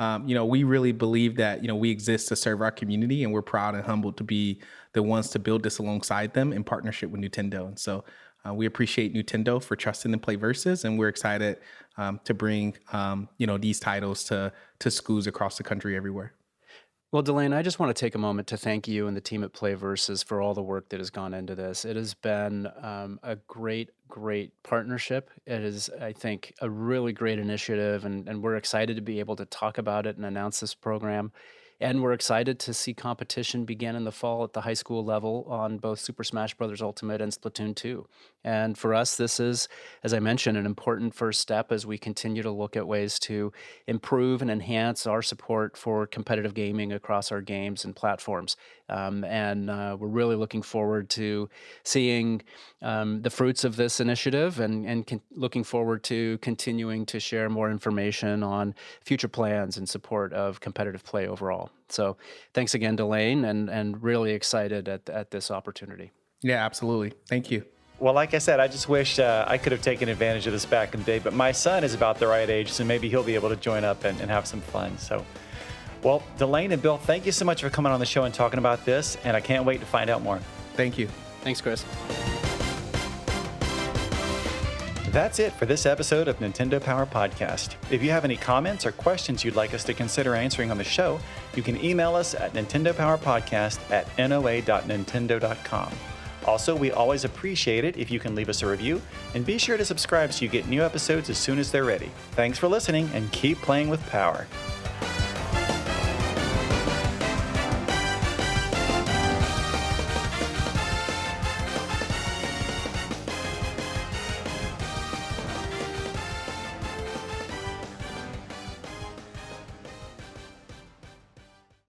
We really believe that, we exist to serve our community, and we're proud and humbled to be the ones to build this alongside them in partnership with Nintendo. And so we appreciate Nintendo for trusting in Play Versus, and we're excited to bring, these titles to schools across the country everywhere. Well, Delane, I just want to take a moment to thank you and the team at Play Versus for all the work that has gone into this. It has been a great partnership. It is, I think, a really great initiative, and we're excited to be able to talk about it and announce this program. And we're excited to see competition begin in the fall at the high school level on both Super Smash Bros. Ultimate and Splatoon 2. And for us, this is, as I mentioned, an important first step as we continue to look at ways to improve and enhance our support for competitive gaming across our games and platforms. We're really looking forward to seeing the fruits of this initiative, and looking forward to continuing to share more information on future plans and support of competitive play overall. So thanks again, Delane, and really excited at this opportunity. Yeah, absolutely. Thank you. Well, like I said, I just wish I could have taken advantage of this back in the day, but my son is about the right age, so maybe he'll be able to join up and have some fun. So, well, Delane and Bill, thank you so much for coming on the show and talking about this, and I can't wait to find out more. Thank you. Thanks, Chris. That's it for this episode of Nintendo Power Podcast. If you have any comments or questions you'd like us to consider answering on the show, you can email us at nintendopowerpodcast@noa.nintendo.com. Also, we always appreciate it if you can leave us a review, and be sure to subscribe so you get new episodes as soon as they're ready. Thanks for listening, and keep playing with power.